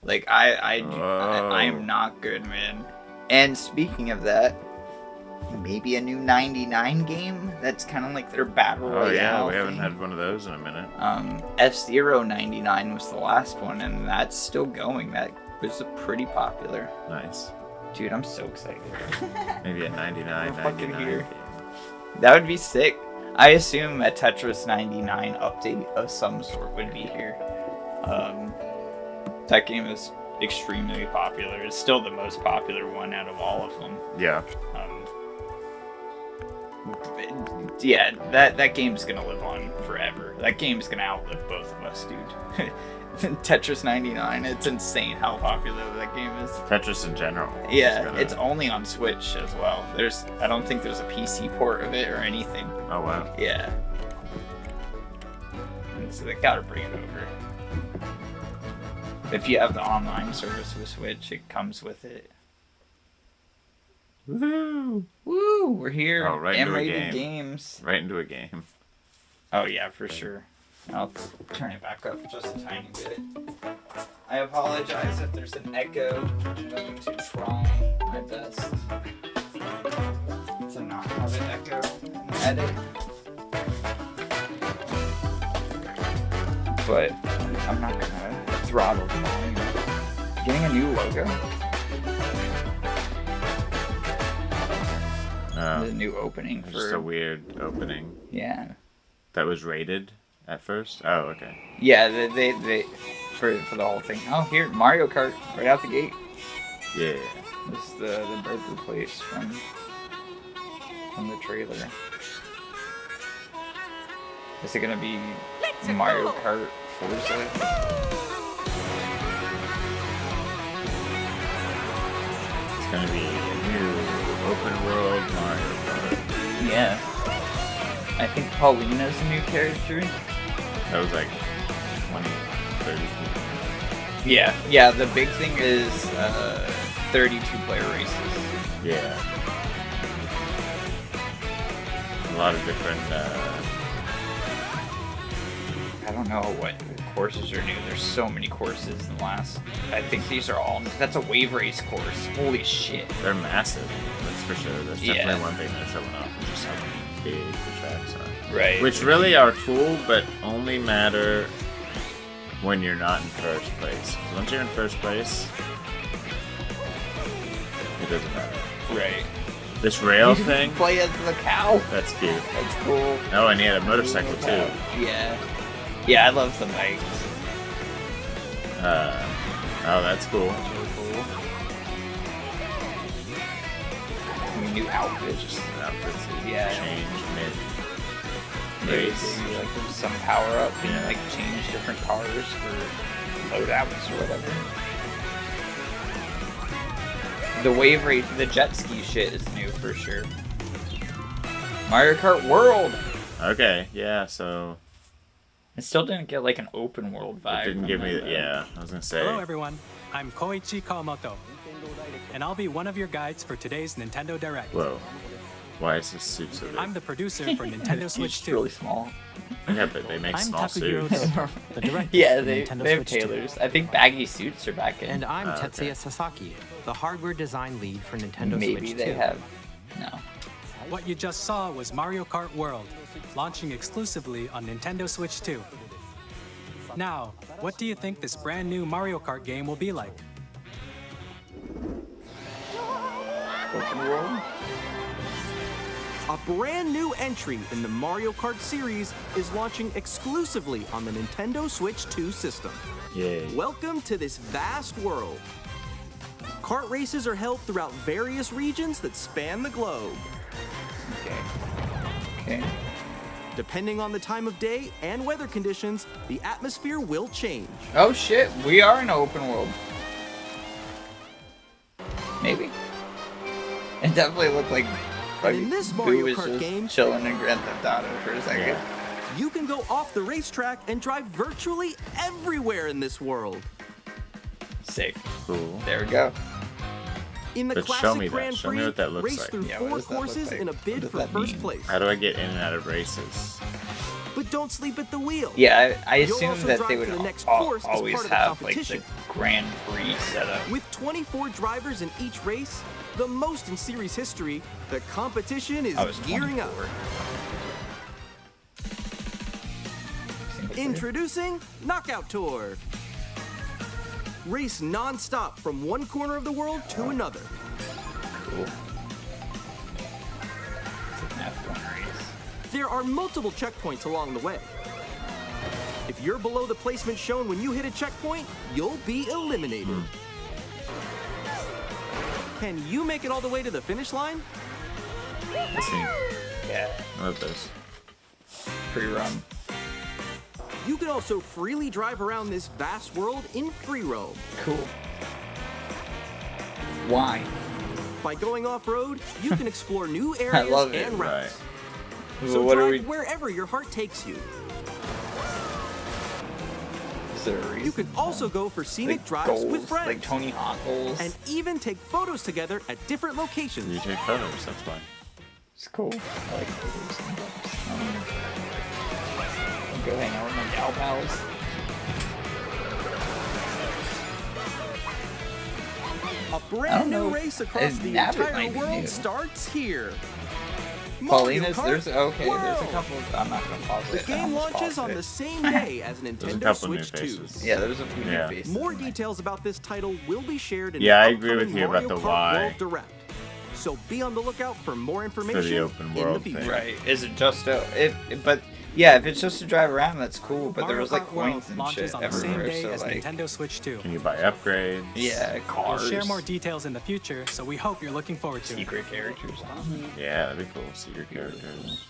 Like, I am not good, man. And speaking of that, maybe a new 99 game that's kind of like their battle royale. Oh yeah, we thing. haven't had one of those in a minute. F-Zero 99 was the last one, and that's still going. That was pretty popular. Nice. Dude, I'm so excited. Maybe a 99. Here. That would be sick. I assume a Tetris 99 update of some sort would be here. That game is extremely popular. It's still the most popular one out of all of them. Yeah. Yeah, that game's gonna live on forever. That game's gonna outlive both of us, dude. Tetris 99, it's insane how popular that game is. Tetris in general. Yeah, it's only on Switch as well. I don't think there's a PC port of it or anything. Oh wow. Yeah. And so they gotta bring it over. If you have the online service with Switch, it comes with it. Woohoo! Woo! We're here. Oh, right into a M-rated game. games. Right into a game. Oh yeah, for sure. I'll turn it back up just a tiny bit. I apologize if there's an echo. I'm going to try my best to not have an echo in the edit. But I'm not gonna throttle the volume. Getting a new logo. The new opening for... Just a weird opening. Yeah. That was rated at first? Oh, okay. Yeah, they for the whole thing. Oh, here, Mario Kart, right out the gate. Yeah. This is the birthplace from the trailer. Is it gonna be Mario Kart Forza? It's gonna be a new open world Mario Kart. Yeah. I think Paulina's a new character. That was like 20, 30 people. Yeah, the big thing is 32-player races. Yeah. A lot of different, I don't know what courses are new. There's so many courses in the last... I think these are all... That's a wave race course. Holy shit. they're massive, that's for sure. That's definitely one thing that's showing off, just how big the tracks are. Right. Which really are cool, but only matter when you're not in first place. Once you're in first place, it doesn't matter. Right. This rail thing, Play as the cow. that's cute. That's cool. Oh, and he had a motorcycle too. Yeah. Yeah, I love the bikes. Oh, that's cool. That's really cool. I mean, new outfits. Just outfits that Yeah. change Maybe mid-race. like there's some power up and like change different cars for loadouts or whatever. The wave race, the jet ski shit is new for sure. Mario Kart World. Okay, yeah, so It still didn't get like an open world vibe. it didn't give me, I was gonna say. Hello everyone, I'm Koichi Kawamoto, and I'll be one of your guides for today's Nintendo Direct. Whoa, why is this suit so big? I'm the producer for Nintendo Switch It's 2. really small. Yeah, but they make I'm small Takuhiro suits. Tosa, the director Yeah, for they Nintendo have Switch 2. tailors. I think baggy suits are back in. And I'm okay. Tetsuya Sasaki, the hardware design lead for Nintendo Maybe Switch 2. they have. No. What you just saw was Mario Kart World, launching exclusively on Nintendo Switch 2. Now, what do you think this brand new Mario Kart game will be like? Open world? A brand new entry in the Mario Kart series is launching exclusively on the Nintendo Switch 2 system. Yay. Welcome to this vast world. Kart races are held throughout various regions that span the globe. Okay. Depending on the time of day and weather conditions, the atmosphere will change. Oh shit, we are in an open world. Maybe. It definitely looked like in this Mario Boo was Kart just game- chilling in Grand Theft Auto for a second. Yeah. You can go off the racetrack and drive virtually everywhere in this world. Sick. Cool. There we go. In the But show classic me that. Grand Show me Prix, what that looks race like. through Yeah, 4 what does that look courses like? in a What bid does for that first mean? place. How do I get in and out of races? But don't sleep at the wheel. Yeah, I You'll assume also that drive they to would the next course as always part of the have like the competition. Grand Prix setup. With 24 drivers in each race, the most in series history, the competition is I was gearing up. 24. Introducing Knockout Tour. Race non-stop from one corner of the world to another. Cool. It's an F1 race. There are multiple checkpoints along the way. If you're below the placement shown when you hit a checkpoint, you'll be eliminated. Can you make it all the way to the finish line? Let's see. Yeah. I love this. Pre-run. You can also freely drive around this vast world in free roam. Cool. Why? By going off-road, you can explore new areas love it. and routes. Right. So what drive are we? wherever your heart takes you. Is there a reason? You can also go for scenic Like drives goals, with friends. like Tony Hawk goals. And even take photos together at different You locations. take photos, that's why. It's cool. I like photos and I'll go hang out with my gal pals. A I brand don't know new if- race across it's the Nabbit entire might be world new. starts here. Paulina's, Mario Kart there's okay, there's a World. couple. I'm not gonna pause The it. I game almost launches paused on it. the same day as There's a Nintendo couple new Switch 2. faces. Yeah, there's a few Yeah. new faces. More in there. details about this title will be shared in Yeah, the I agree with upcoming you about Mario the Kart why. World Direct. So be on the lookout for more information open in world the future. thing. Right? Is it just a? But yeah, if it's just to drive around, that's cool. But there Mario was like Kart World coins and launches shit on the same everywhere, day so as like, Nintendo Switch 2. Can you buy upgrades? yeah, We'll cars. share more details in the future, so we hope you're looking forward to it. secret characters. Yeah, that'd be cool. Secret characters.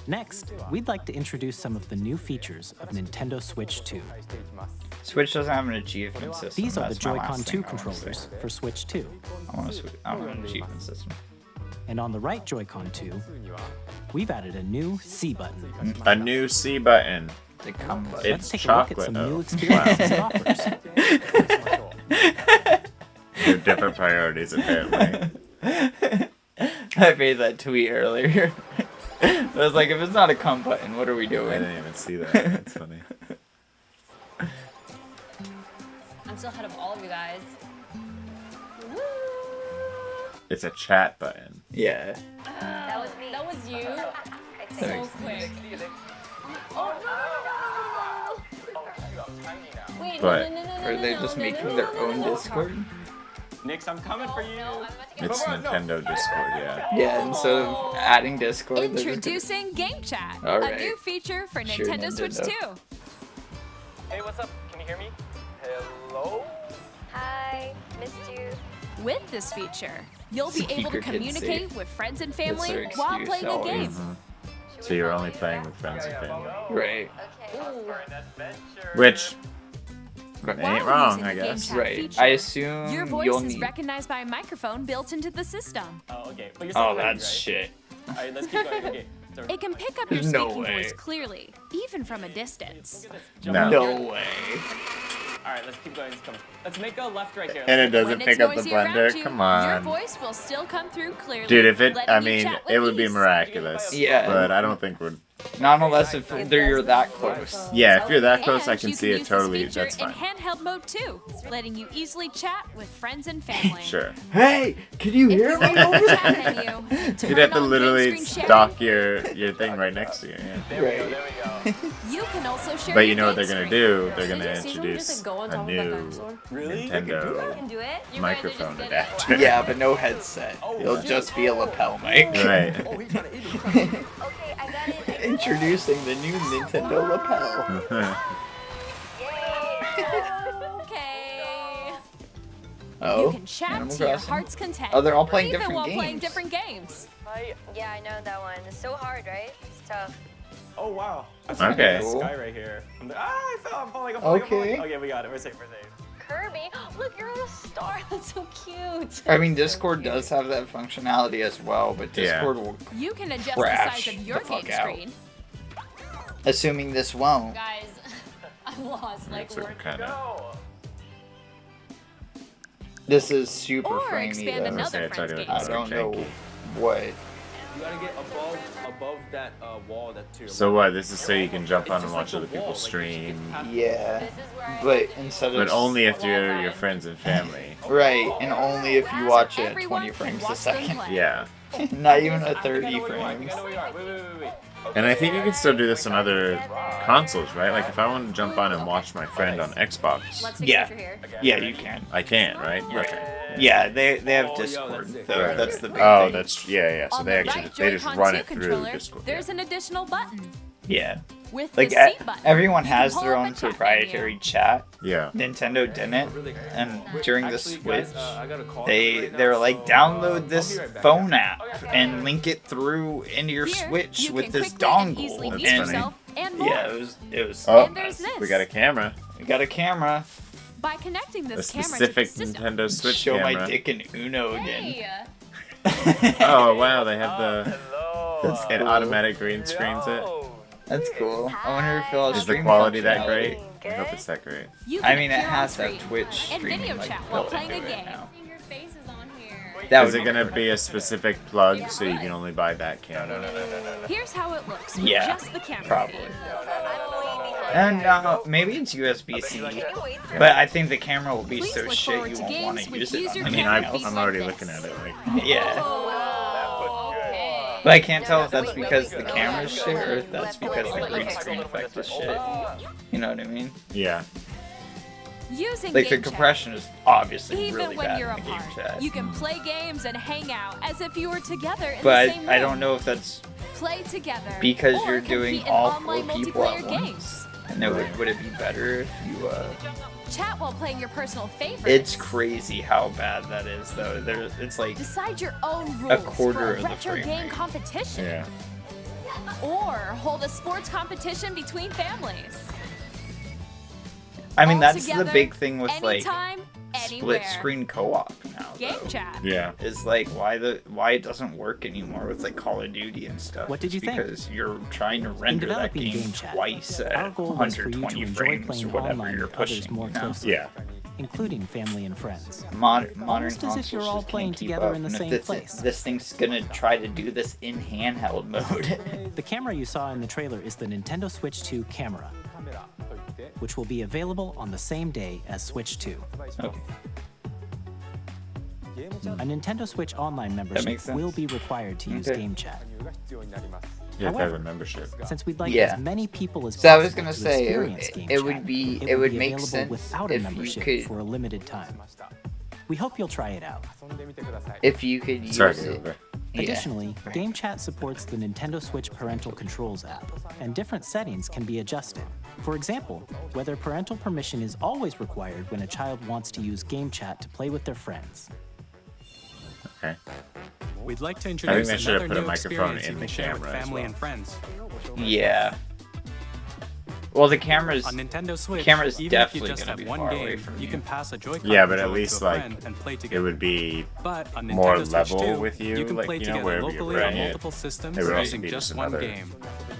Next, we'd like to introduce some of the new features of Nintendo Switch 2. Switch doesn't have an achievement system. These are the That's my Joy-Con last 2 thing I wanna controllers say. for Switch 2. I want an achievement system. And on the right Joy-Con 2, we've added a new C button. A new C button. The come button. It's Let's take a look at chocolate, some though. new experiences it offers. They have different priorities, apparently. I made that tweet earlier. I was like, if it's not a come button, what are we I doing? didn't even see that. That's funny. I'm still ahead of all of you guys. Woo! It's a chat button. Yeah. That was me. That was you. So Thanks. quick. Oh no! Wait, But- no. Are they just making their own Discord? Nix, I'm coming for you. No, I'm about to get It's Nintendo Discord, yeah. Yeah, instead of adding Discord, they're just gonna- Introducing Game Chat, All a right. new feature for Sure, Nintendo Switch Nintendo. 2. Hey, what's up? Can you hear me? Hello? Hi, missed you. With this feature, you'll be So keep able to your kids communicate safe. with friends and That's their family while excuse playing a always. game. So you're only playing with friends and family. Right. Okay. For an adventure. Which Right. ain't While wrong, using I the Game guess. Chat Right. feature, I assume your voice you'll is need. recognized by a microphone built into the system. Oh, okay. But you're Oh, saying ready, that's right? shit. Alright, let's keep going. Okay. So, It can pick up your No speaking way. voice clearly, even from a distance. look at this. No. Jump No out here. way. Alright, let's keep going. Let's make a left right here. And it doesn't When pick it's up the noisy around blender? you, Come your on. voice will still come through clearly. Dude, if it, letting I you mean, chat with it would be ease. miraculous. Yeah. But I don't think we're. Not unless if you're that close. Yeah, if you're that close, And I can you see it use totally. This feature That's fine. in handheld mode too, letting you easily chat with friends and family. Sure. Hey, can you If hear you me open over the there? chat menu, You'd turn have to on literally green screen stalk your thing right next to you. Yeah. There we go, Right. there we go. sharing. You can also share But your you know what they're game gonna screen. do? They're gonna Did you see someone introduce just, like, go on a top of that new dinosaur? Really? I Nintendo can do it. You microphone guys just did it. adapter. Yeah, but no headset. It'll just be a lapel mic. Right. Okay, I got it. Introducing the new Nintendo lapel. Okay. Oh, You can chat Animal to your Crossing. heart's content. Oh, they're all playing even different while games. playing different games. Yeah, I know that one. It's so hard, right? It's tough. Oh, wow. Okay. This guy right here. I fell. I'm falling. I'm falling. I'm falling. Okay. Okay, we got it. We're safe. We're safe. Kirby, look, you're on a star. That's so cute. I mean, Discord does have that functionality as well, but Yeah. Discord will, You can adjust Crash the size of your the fuck game out. screen. assuming this won't. Guys, I'm lost. Like, Looks like we're a kind of. Go. This is super Or framey expand though. another Okay, I friend's thought it game I was screen. don't know janky. what. You gotta get above that wall that's to your So left. what? This is so you can jump It's on and just watch like other the wall, people like, you stream. have to- Yeah, This is where I but instead of But only if you're your friends and family. right, and only if you watch it at Everyone 20 can frames a watch them second. play. Yeah. Not even at I think I 30 know where you are. I think frames. I know where you are. Wait. And I think you can still do this on other consoles, right? Like if I want to jump on and watch my friend on Xbox, Let's take Yeah. a picture here. Yeah, you can. I can, right? Yeah. Okay. Yeah, they have Oh, yo, Discord. that's sick. though. Right. That's the big Oh, thing. that's yeah. So On they the actually right they just Joy-Con run 2 it through controller, Discord. there's an additional button Yeah. with Like the seat button. everyone You can has pull their up own a chat proprietary menu. chat. Yeah. Nintendo didn't, and during the Actually, Switch, guys, I got a call they right were now, like, so, download I'll this be right back, phone yeah? app and link it through into your Here, Switch you with can this quickly and easily dongle. mute That's yourself and more. Yeah, it was. Oh, And there's this. we got a camera. We got a camera. By connecting A this camera to the specific system, Nintendo Switch Show camera. my dick in Uno again. Hey, Oh wow, they have the Hello. That's it cool. automatic green screens it. Yo. That's cool. I wonder if it'll have Is the streaming quality that functionality. great? I hope it's that great. you I can mean, it appear on has that screen Twitch and streaming video like chat while built playing a into it game. now. your face is on here. That Is would it gonna be a specific plug so you can only buy that camera? Here's how it looks with Yeah, just the camera probably. feed. And maybe it's USB-C, but I think the camera will be Please so look shit forward you to won't want games to with use it user on I mean, camera I'm, feeds I'm like already this. looking at it. Like, Yeah. Oh, okay. But I can't tell if that's because the camera's shit or if that's because the green screen effect is shit. You know what I mean? yeah. Using Like the game chat. compression is obviously Even really when bad you're in the game apart, chat. you can play games and hang out as if you were together in But the same room. I don't know if that's Play together because or you're compete doing in all online 4 people at multiplayer once. games. And would it be better if you Chat while playing your personal favorites. It's crazy how bad that is though. It's like Decide your own rules quarter for of a the retro frame game rate. competition. Yeah. Or hold a sports competition between families. I mean All that's the together, big thing with like anytime, anywhere. split screen co-op now Game though. chat. Yeah. Is like why it doesn't work anymore with like Call of Duty and stuff. What did you It's think? Because you're trying to render that developing game Game Chat, twice Our at goal was for you to 120 enjoy frames playing or whatever online you're with others pushing. more You know? closely, Yeah. including family and friends. Modern Almost as if consoles you're all just can't playing keep together up, in the and if same this, place. This thing's gonna try to do this in handheld mode. The camera you saw in the trailer is the Nintendo Switch 2 camera, which will be available on the same day as Switch 2. Okay. A Nintendo Switch Online membership makes sense. will be required to use Okay. Game Chat. You have to have a However, membership. Since we'd like Yeah. as many people as So I possible was gonna to say experience Game it would Chat, be it it would be make available sense without a if you membership could for a limited time. We hope you'll try it out. use Sorry, it. over. Yeah. Additionally, Game Chat supports the Nintendo Switch Parental Controls app, and different settings can be adjusted. For example, whether parental permission is always required when a child wants to use Game Chat to play with their friends. Okay. We'd like to they introduce should have another put a new microphone experience in you the can share with camera as family well. and friends. Yeah. Well, the camera's On Nintendo Switch, camera's even if definitely you just gonna have be one far away game, from you you. can pass a Joy-Con Yeah, but at controller least to a like friend and play it together. would be But on more Nintendo Switch level 2, with you, can like, play you know, together wherever you're locally on playing it. multiple systems It would also using be just just one another- game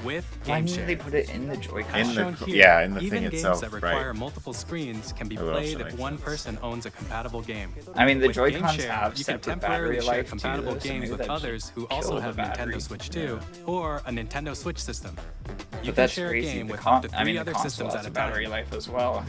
with Why Game didn't they Share. put it in the Joy-Con? In the- Shown here, yeah, in the even thing games itself, that require right. multiple screens can be That would played also if make one sense. person owns a compatible game. I mean, the With Game Joy-Cons Share, have you can separate temporarily battery share life too, compatible though, so games maybe with that others should who kill also the have battery. Nintendo Switch 2 or a Nintendo Switch system. You But can that's share a crazy. game The with up to I mean, 3 the other console systems has at a a battery time. life as well.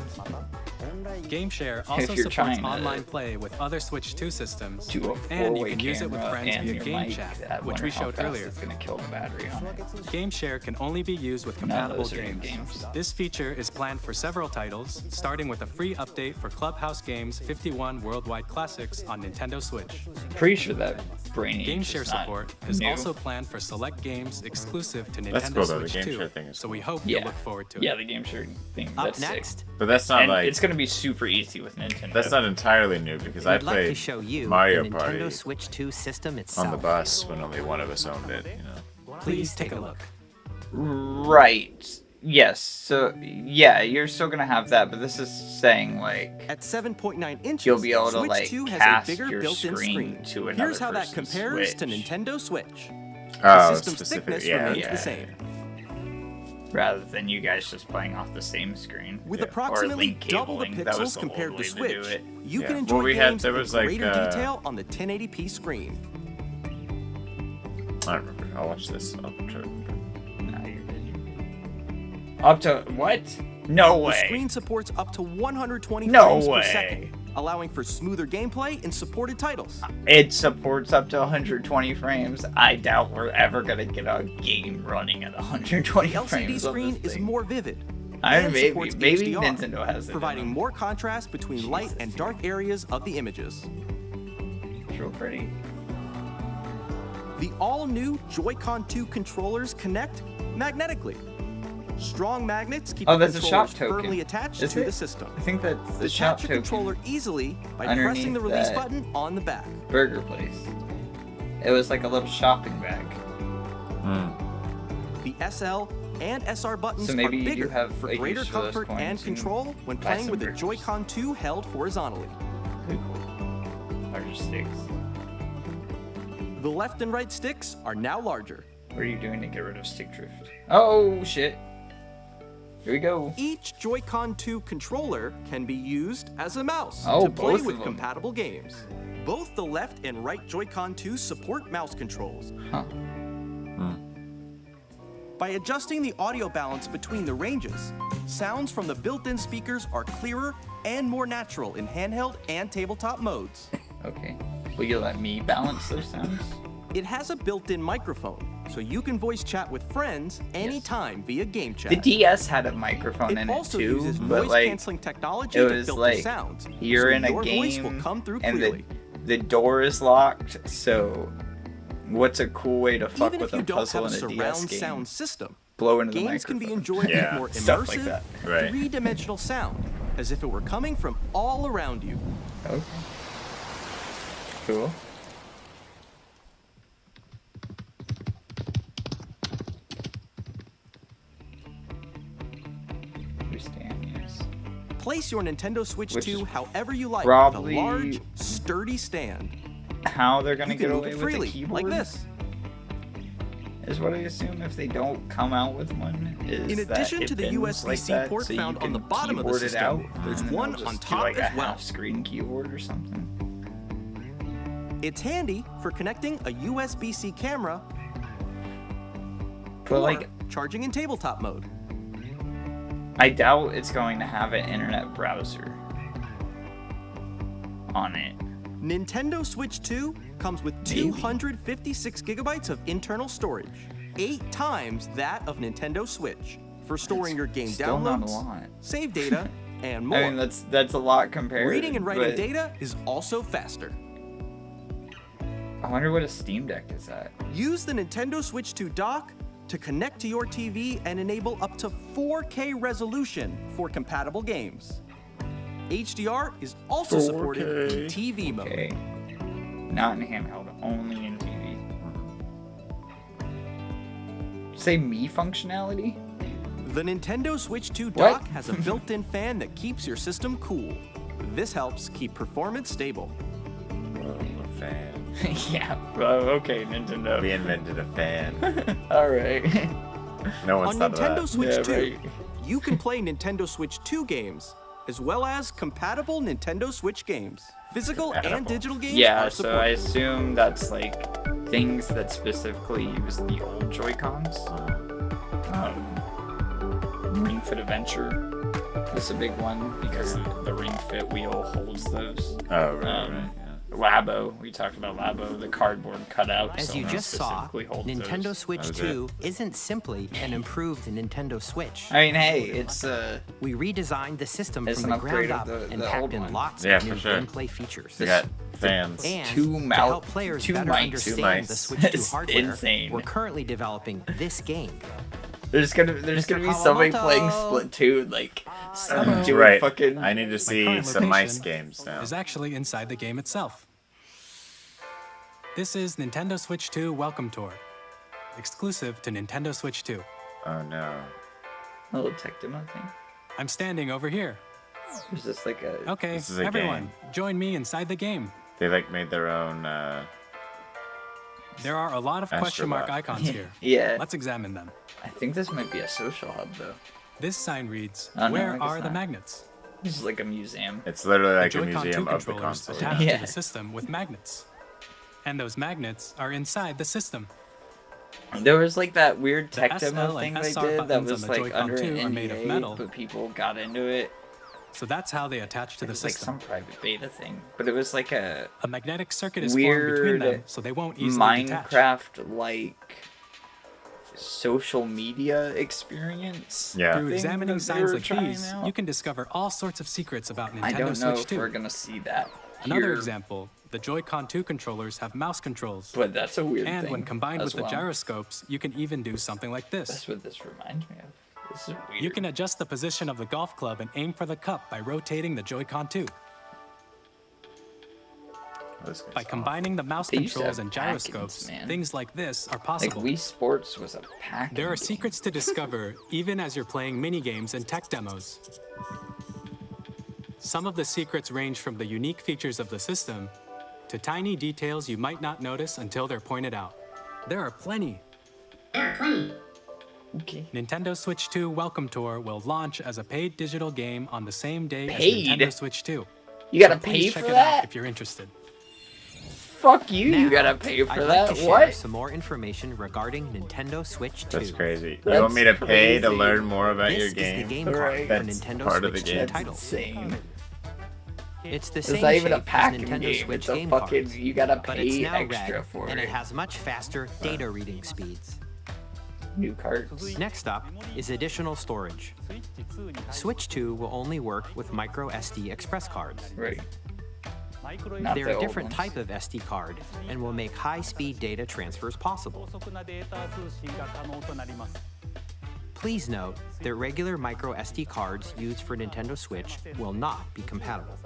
Game Share also you're supports trying to online play with other Switch 2 systems, Do a and you four-way can use it with camera friends and via your Game mic. Chat, I which wonder we how showed fast earlier. It's gonna kill the battery on it. Game Share can only be used with compatible those are new games. games. This feature is planned for several titles, starting with a free update for Clubhouse Games 51 Worldwide Classics on Nintendo Switch. Pretty sure that Brainy Game is Share not support is new. also planned for select games exclusive to That's Nintendo cool, though. The Switch Game 2, Share thing is so cool. we hope Yeah. you'll look forward to it. Yeah, the Game Share thing. Up That's next, sick. But that's not And like it's gonna be super easy with Nintendo. that's not entirely new because I We'd like to played show you Mario the Party Nintendo Switch 2 system itself. on the bus when only one of us owned it. You know. Please take a look. Right. Yes. So yeah, you're still gonna have that, but this is saying like At 7.9 inches, you'll be able to Switch like 2 has cast a bigger your built-in screen to another Here's how that person's compares to Switch, Nintendo Switch. Oh, The system's specific. thickness Yeah. remains yeah. the same. rather than you guys just playing off the same screen. With Yeah. approximately Link double the cabling, that was pixels the compared old to way to do Switch, it. you Yeah. can Well, enjoy we had- games there in was, like, greater detail on the 1080p screen. I don't remember. I'll watch this. Nah, you're good. Up to what? No The way. screen supports up to 120 No frames way. per second, allowing for smoother gameplay in supported titles. It supports up to 120 frames. I doubt we're ever gonna get a game running at 120 The LCD frames. screen is more vivid. I and maybe supports maybe HDR, Nintendo has it. providing more contrast between light and dark areas of the images. It's real pretty. The all-new Joy-Con 2 controllers connect magnetically. Strong magnets keep the that's a shop controllers token. firmly attached Is to it? the system. I think that's the shop Attach your token. controller easily by Underneath pressing the release that button on the back. Burger place. It was like a little shopping bag. The SL and SR buttons So maybe are you do bigger have for a greater use for those comfort coins and and control when buy playing some with the burgers. Joy-Con 2 held horizontally. Pretty cool. Larger sticks. The left and right sticks are now larger. What are you doing to get rid of stick drift? Oh shit. Here we go. Each Joy-Con 2 controller can be used as a mouse Oh, to play both with of them. compatible games. Both the left and right Joy-Con 2 support mouse controls. Huh. By adjusting the audio balance between the ranges, sounds from the built-in speakers are clearer and more natural in handheld and tabletop modes. Okay. Will you let me balance those sounds? It has a built-in microphone, so you can voice chat with friends anytime via game chat. The DS had a microphone in It it also too, uses but noise like canceling technology it to was filter like sounds. you're so in a your voice game will come through and clearly. the door is locked. So, what's a cool way to fuck Even with if you a don't puzzle have a in a DS surround game? sound system, Blow into the games can microphone. be enjoyed Yeah, with more stuff like immersive, that. Right. three-dimensional sound, as if it were coming from all around you. Okay. Cool. Place your Nintendo Switch Which 2 is however you like probably with a large, sturdy stand. How they're gonna You get can move away it with freely, the keyboard? like this. Is what I assume if they don't come out with one. Is In addition that to the it bends USB-C like that, port so you found on can the bottom of the keyboard it system, out, there's and then one they'll on just do top like as a well. half-screen keyboard or something. It's handy for connecting a USB-C camera But or like, charging in tabletop mode. I doubt it's going to have an internet browser on it. Nintendo Switch 2 comes with Maybe. 256 gigabytes of internal storage, 8 times that of Nintendo Switch, for storing your game Still not a downloads, lot. save data, and more. I mean, that's a lot compared. Reading and writing but data is also faster. I wonder what a Steam Deck is at. Use the Nintendo Switch 2 dock to connect to your TV and enable up to 4K resolution for compatible games. HDR is also supported in TV mode. Okay. Not in handheld, only in TV. Say me functionality? The Nintendo Switch 2 What? dock has a built-in fan that keeps your system cool. This helps keep performance stable. A fan. Yeah. Well, okay, Nintendo. We invented a fan. All right. No one's On thought of Nintendo that. Switch Yeah, 2, right. you can play Nintendo Switch 2 games, as well as compatible Nintendo Switch games. Physical and Compatible. digital games Yeah, are so I supported. assume that's like things that specifically use the old Joy-Cons. Ring Fit Adventure is a big one because the Ring Fit wheel holds those. Oh, right, right. Labo, we talked about Labo, the cardboard cutout. As you just saw, specifically holds Nintendo those. Switch That was 2 isn't simply an improved Nintendo Switch. I mean, hey, it's We redesigned the system It's from an the ground upgrade up of and the packed old in one. lots Yeah, of for new sure. gameplay features. We got fans. And Two to mou- help players two better mics. understand Two the mics. Switch 2 That's hardware, insane. we're currently developing this game. there's gonna be somebody playing Kawamoto. Splatoon like doing Right. fucking. I need to see current some mice location games now. is actually inside the game itself. This is Nintendo Switch 2 Welcome Tour, exclusive to Nintendo Switch 2. Oh no. A little tech demo thing. I'm standing over here. There's just like a. Okay, This is a everyone, game. join me inside the game. They like made their own There are a lot of question mark Astrobot. icons here. Yeah. Let's examine them. I think this might be a social hub though. This sign reads, Oh, no, I where guess are the not. magnets? This is like a museum. it's literally like The a Joy-Con 2 museum of the controllers console. attached Yeah. to the system with magnets. And those magnets are inside the system. There was like that weird The tech SL demo and thing they SR did that buttons was on the like Joy-Con under 2 an are made of NDA, metal. but people got into it. So that's how they attach to It the was like system. some private beta thing, but it was like a magnetic circuit is formed between them, so they won't easily detach. Minecraft-like social media experience. Yeah. Through thing examining that they signs were like trying these, out. you can discover all sorts of secrets about Nintendo I don't know Switch if 2. we're gonna see that. Another here, example, the Joy-Con 2 controllers have mouse controls. But that's a weird And thing when combined as with well. the gyroscopes, you can even do something like this. That's what this reminds me of. This is weird. You can adjust the position of the golf club and aim for the cup by rotating the Joy-Con 2. By combining the mouse They used to controls have and pack-ins, gyroscopes, man. things like this are Like possible. Wii Sports was a pack. There are secrets to discover even as you're playing mini-games and tech demos. Some of the secrets range from the unique features of the system to tiny details you might not notice until they're pointed out. There are plenty. Okay. Nintendo Switch 2 Welcome Tour will launch as a paid digital game on the same day Paid? as Nintendo Switch 2. You gotta So please pay check for it that? out if you're interested. Fuck you! You Now, gotta pay for I'd that. like to share What? some more information regarding Nintendo Switch 2. That's crazy. That's you want me to pay to crazy. learn more about This your is game? the game card Right. for That's Nintendo part of the Switch 2 game. That's title. insane. It's the It's same not even a shape as packing Nintendo game. Switch It's a game fucking. cards, You gotta but it's pay now extra red, for and it. it has much faster data reading speeds. New cards. Next up is additional storage. Switch 2 will only work with micro SD express cards. Right. Not They're the a old different ones. type of SD card and will make high-speed data transfers possible. Please note that regular micro SD cards used for Nintendo Switch will not be compatible.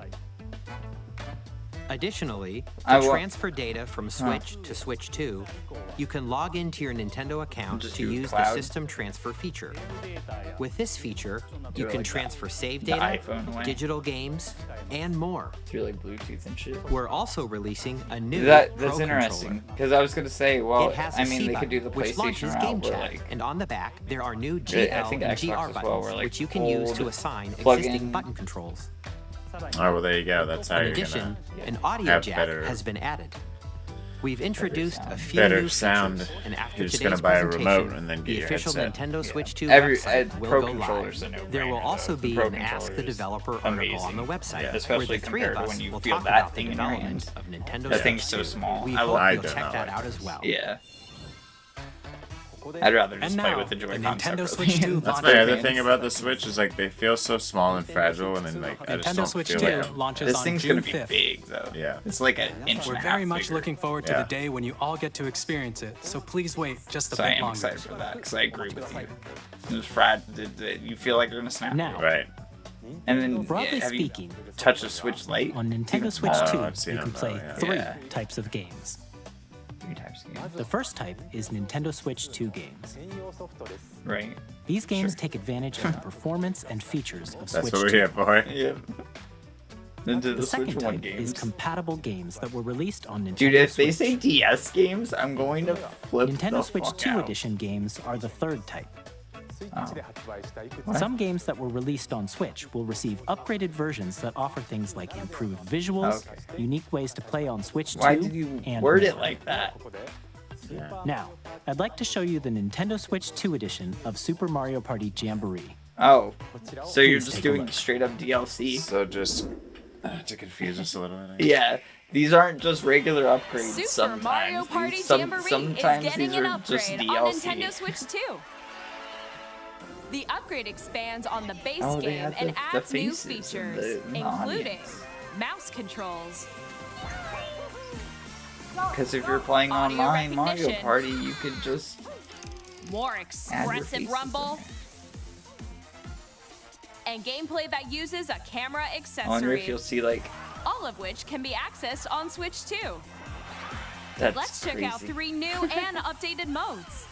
Additionally, I to wa- transfer data from Switch to Switch 2, you can log into your Nintendo account Just to do use the cloud? system transfer feature. With this feature, you it can like transfer save the data, iPhone way. digital games, and more. Through like Bluetooth and shit. We're also releasing a new That's Pro interesting controller. because I was gonna say, well, It has I a mean, C they button, could do the which PlayStation launches route game where chat, like and on the back there are new I GL think and Xbox GR as well, buttons, where, like, which you can use to old assign plug-in- existing button controls. Oh, well, there you go. That's how In you're addition, gonna an audio have jack better- has been added. We've introduced a few better new sound. features, and after You're just today's gonna buy a presentation, remote and then get the your official headset. Nintendo Switch 2 Every website will Pro go controller's live. a no-brainer, There will also though. The be Pro an Ask the controller is Developer article on amazing. the website, Yeah, where especially the three compared of to us when you will feel talk that about the thing in your development hand. of Nintendo That Switch thing's so 2. small. We I hope love I you'll don't check know, that like out this. as well. Yeah. I'd rather just And play now, with the the Joy-Con Nintendo separately. Switch 2 That's launches. my other thing about the Switch is like they feel so small and fragile, and then like I just Nintendo don't Switch feel 2 like launches This on thing's June gonna be 5th. big though. Yeah. It's like an inch We're and a very half much bigger. looking forward to Yeah. the day when you all get to experience it, so please wait just a So I bit am longer. excited for that because I agree with you. It's you feel like they're gonna snap. Now, right. And then broadly have you speaking, touched the Switch Lite? on Nintendo Switch Oh, 2, I've seen you can them, play though, yeah. three Yeah. types of games. 3 types of games. The first type is Nintendo Switch 2 games. Right. These games Sure. take advantage of the performance and features of That's Switch what we're 2. here for. Yeah. Nintendo The Switch second 1 type is games. compatible games that were released on Nintendo Dude, if Switch. they say DS games, I'm going to flip Nintendo the Switch fuck 2 out. edition games are the third type. What? Some games that were released on Switch will receive upgraded versions that offer things like improved visuals, Okay. unique ways to play on Switch 2, Why did you and word more. it like that? Now, I'd like to show you the Nintendo Switch 2 edition of Super Mario Party Jamboree. Oh, so you're Please just take a doing look. straight up DLC? So just to confuse us a little bit. I guess. Yeah, these aren't just regular upgrades. Super sometimes. Mario Party These- Jamboree sometimes is getting these an are just upgrade DLC. on Nintendo Switch 2. The upgrade expands on the base Oh, they game have and the adds new faces and features, the including audience. mouse controls, Because if you're playing Audio online Mario recognition. Party, you could just more add your expressive faces rumble, in there. and gameplay that uses a camera I wonder if accessory, you'll see like all of which can be accessed on Switch 2. that's Let's check crazy. out 3 new and updated modes.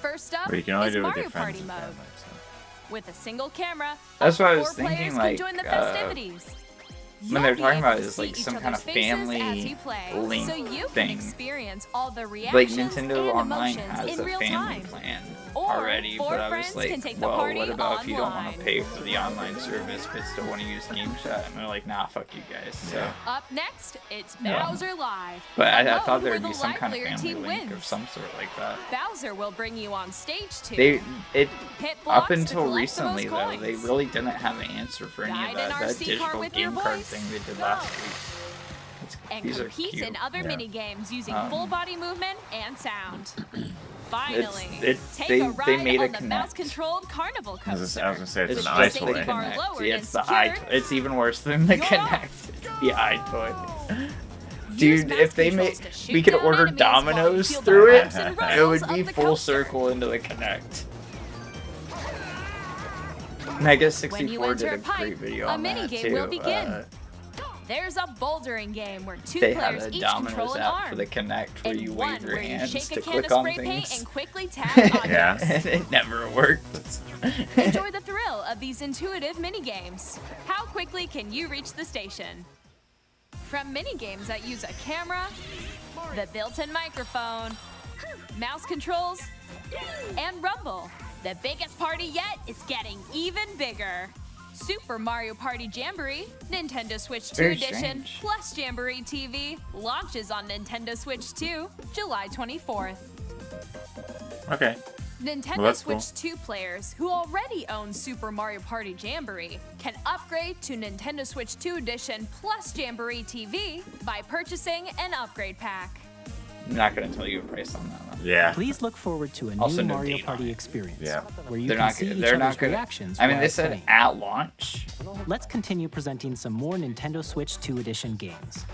First up But you can only is do it with Mario your friends Party and mode. family. So. With a single camera, That's up what I to was 4 players thinking, can like, join the festivities. when they're be talking able about to it is see like each some kind other's of faces as family you play, link so you can thing. experience all the Like reactions Nintendo and Online emotions has in a real family time. plan Or already, four but I was friends like, can take the well, party what about if you don't want online. to pay for the online service but still want to use Game Chat? And they're like, nah, fuck you guys. So, Up next, it's Yeah. Bowser Live. but a I mode thought there where would be the some kind of livelier family team link of wins. some sort like that. Bowser will bring you on stage too. It Hit up blocks to until collect the recently most though, they coins. really didn't have an answer for any Guide of that, an that RC car digital with your game card voice. thing they did Go. last week. And These are compete cute. in other Yeah. mini games using Um, full body movement and sound. Finally, take they a ride made on it the connect. mouse-controlled carnival I was coaster. gonna say it's It's an just safety the iToy. bar Connect. lowered Yeah, and it's the secured. It's even worse than the You're Connect. It's the iToy. Use Dude, mouse if they controls made, to shoot we could down order enemies while you dominoes feel the through it, bumps and it rumbles would of be the full coaster. circle into the Connect. Mega When 64 you did enter a a pipe, great video a on that minigame too. will begin. There's a bouldering game where two They had players a each Domino's control an app arm. for the Connect where and you one wave your where you hands shake a to can of click on spray paint things. and quickly tap objects. Yeah. And it never worked. Enjoy the thrill of these intuitive mini-games. How quickly can you reach the station? From mini-games that use a camera, the built-in microphone, mouse controls, and rumble, the biggest party yet is getting even bigger. Super Mario Party Jamboree, Nintendo Switch 2 Very Edition, strange. plus Jamboree TV, launches on Nintendo Switch 2, July 24th. Okay. Nintendo Well, that's Switch cool. 2 players who already own Super Mario Party Jamboree can upgrade to Nintendo Switch 2 Edition plus Jamboree TV by purchasing an upgrade pack. I'm not gonna tell you a price on that one. Yeah. Please look forward to a Also new no Mario date on Party it. experience, Yeah. where you They're can not see good. each They're not other's good. reactions I mean, while they said playing. at launch. Let's continue presenting some more Nintendo Switch 2 Edition games.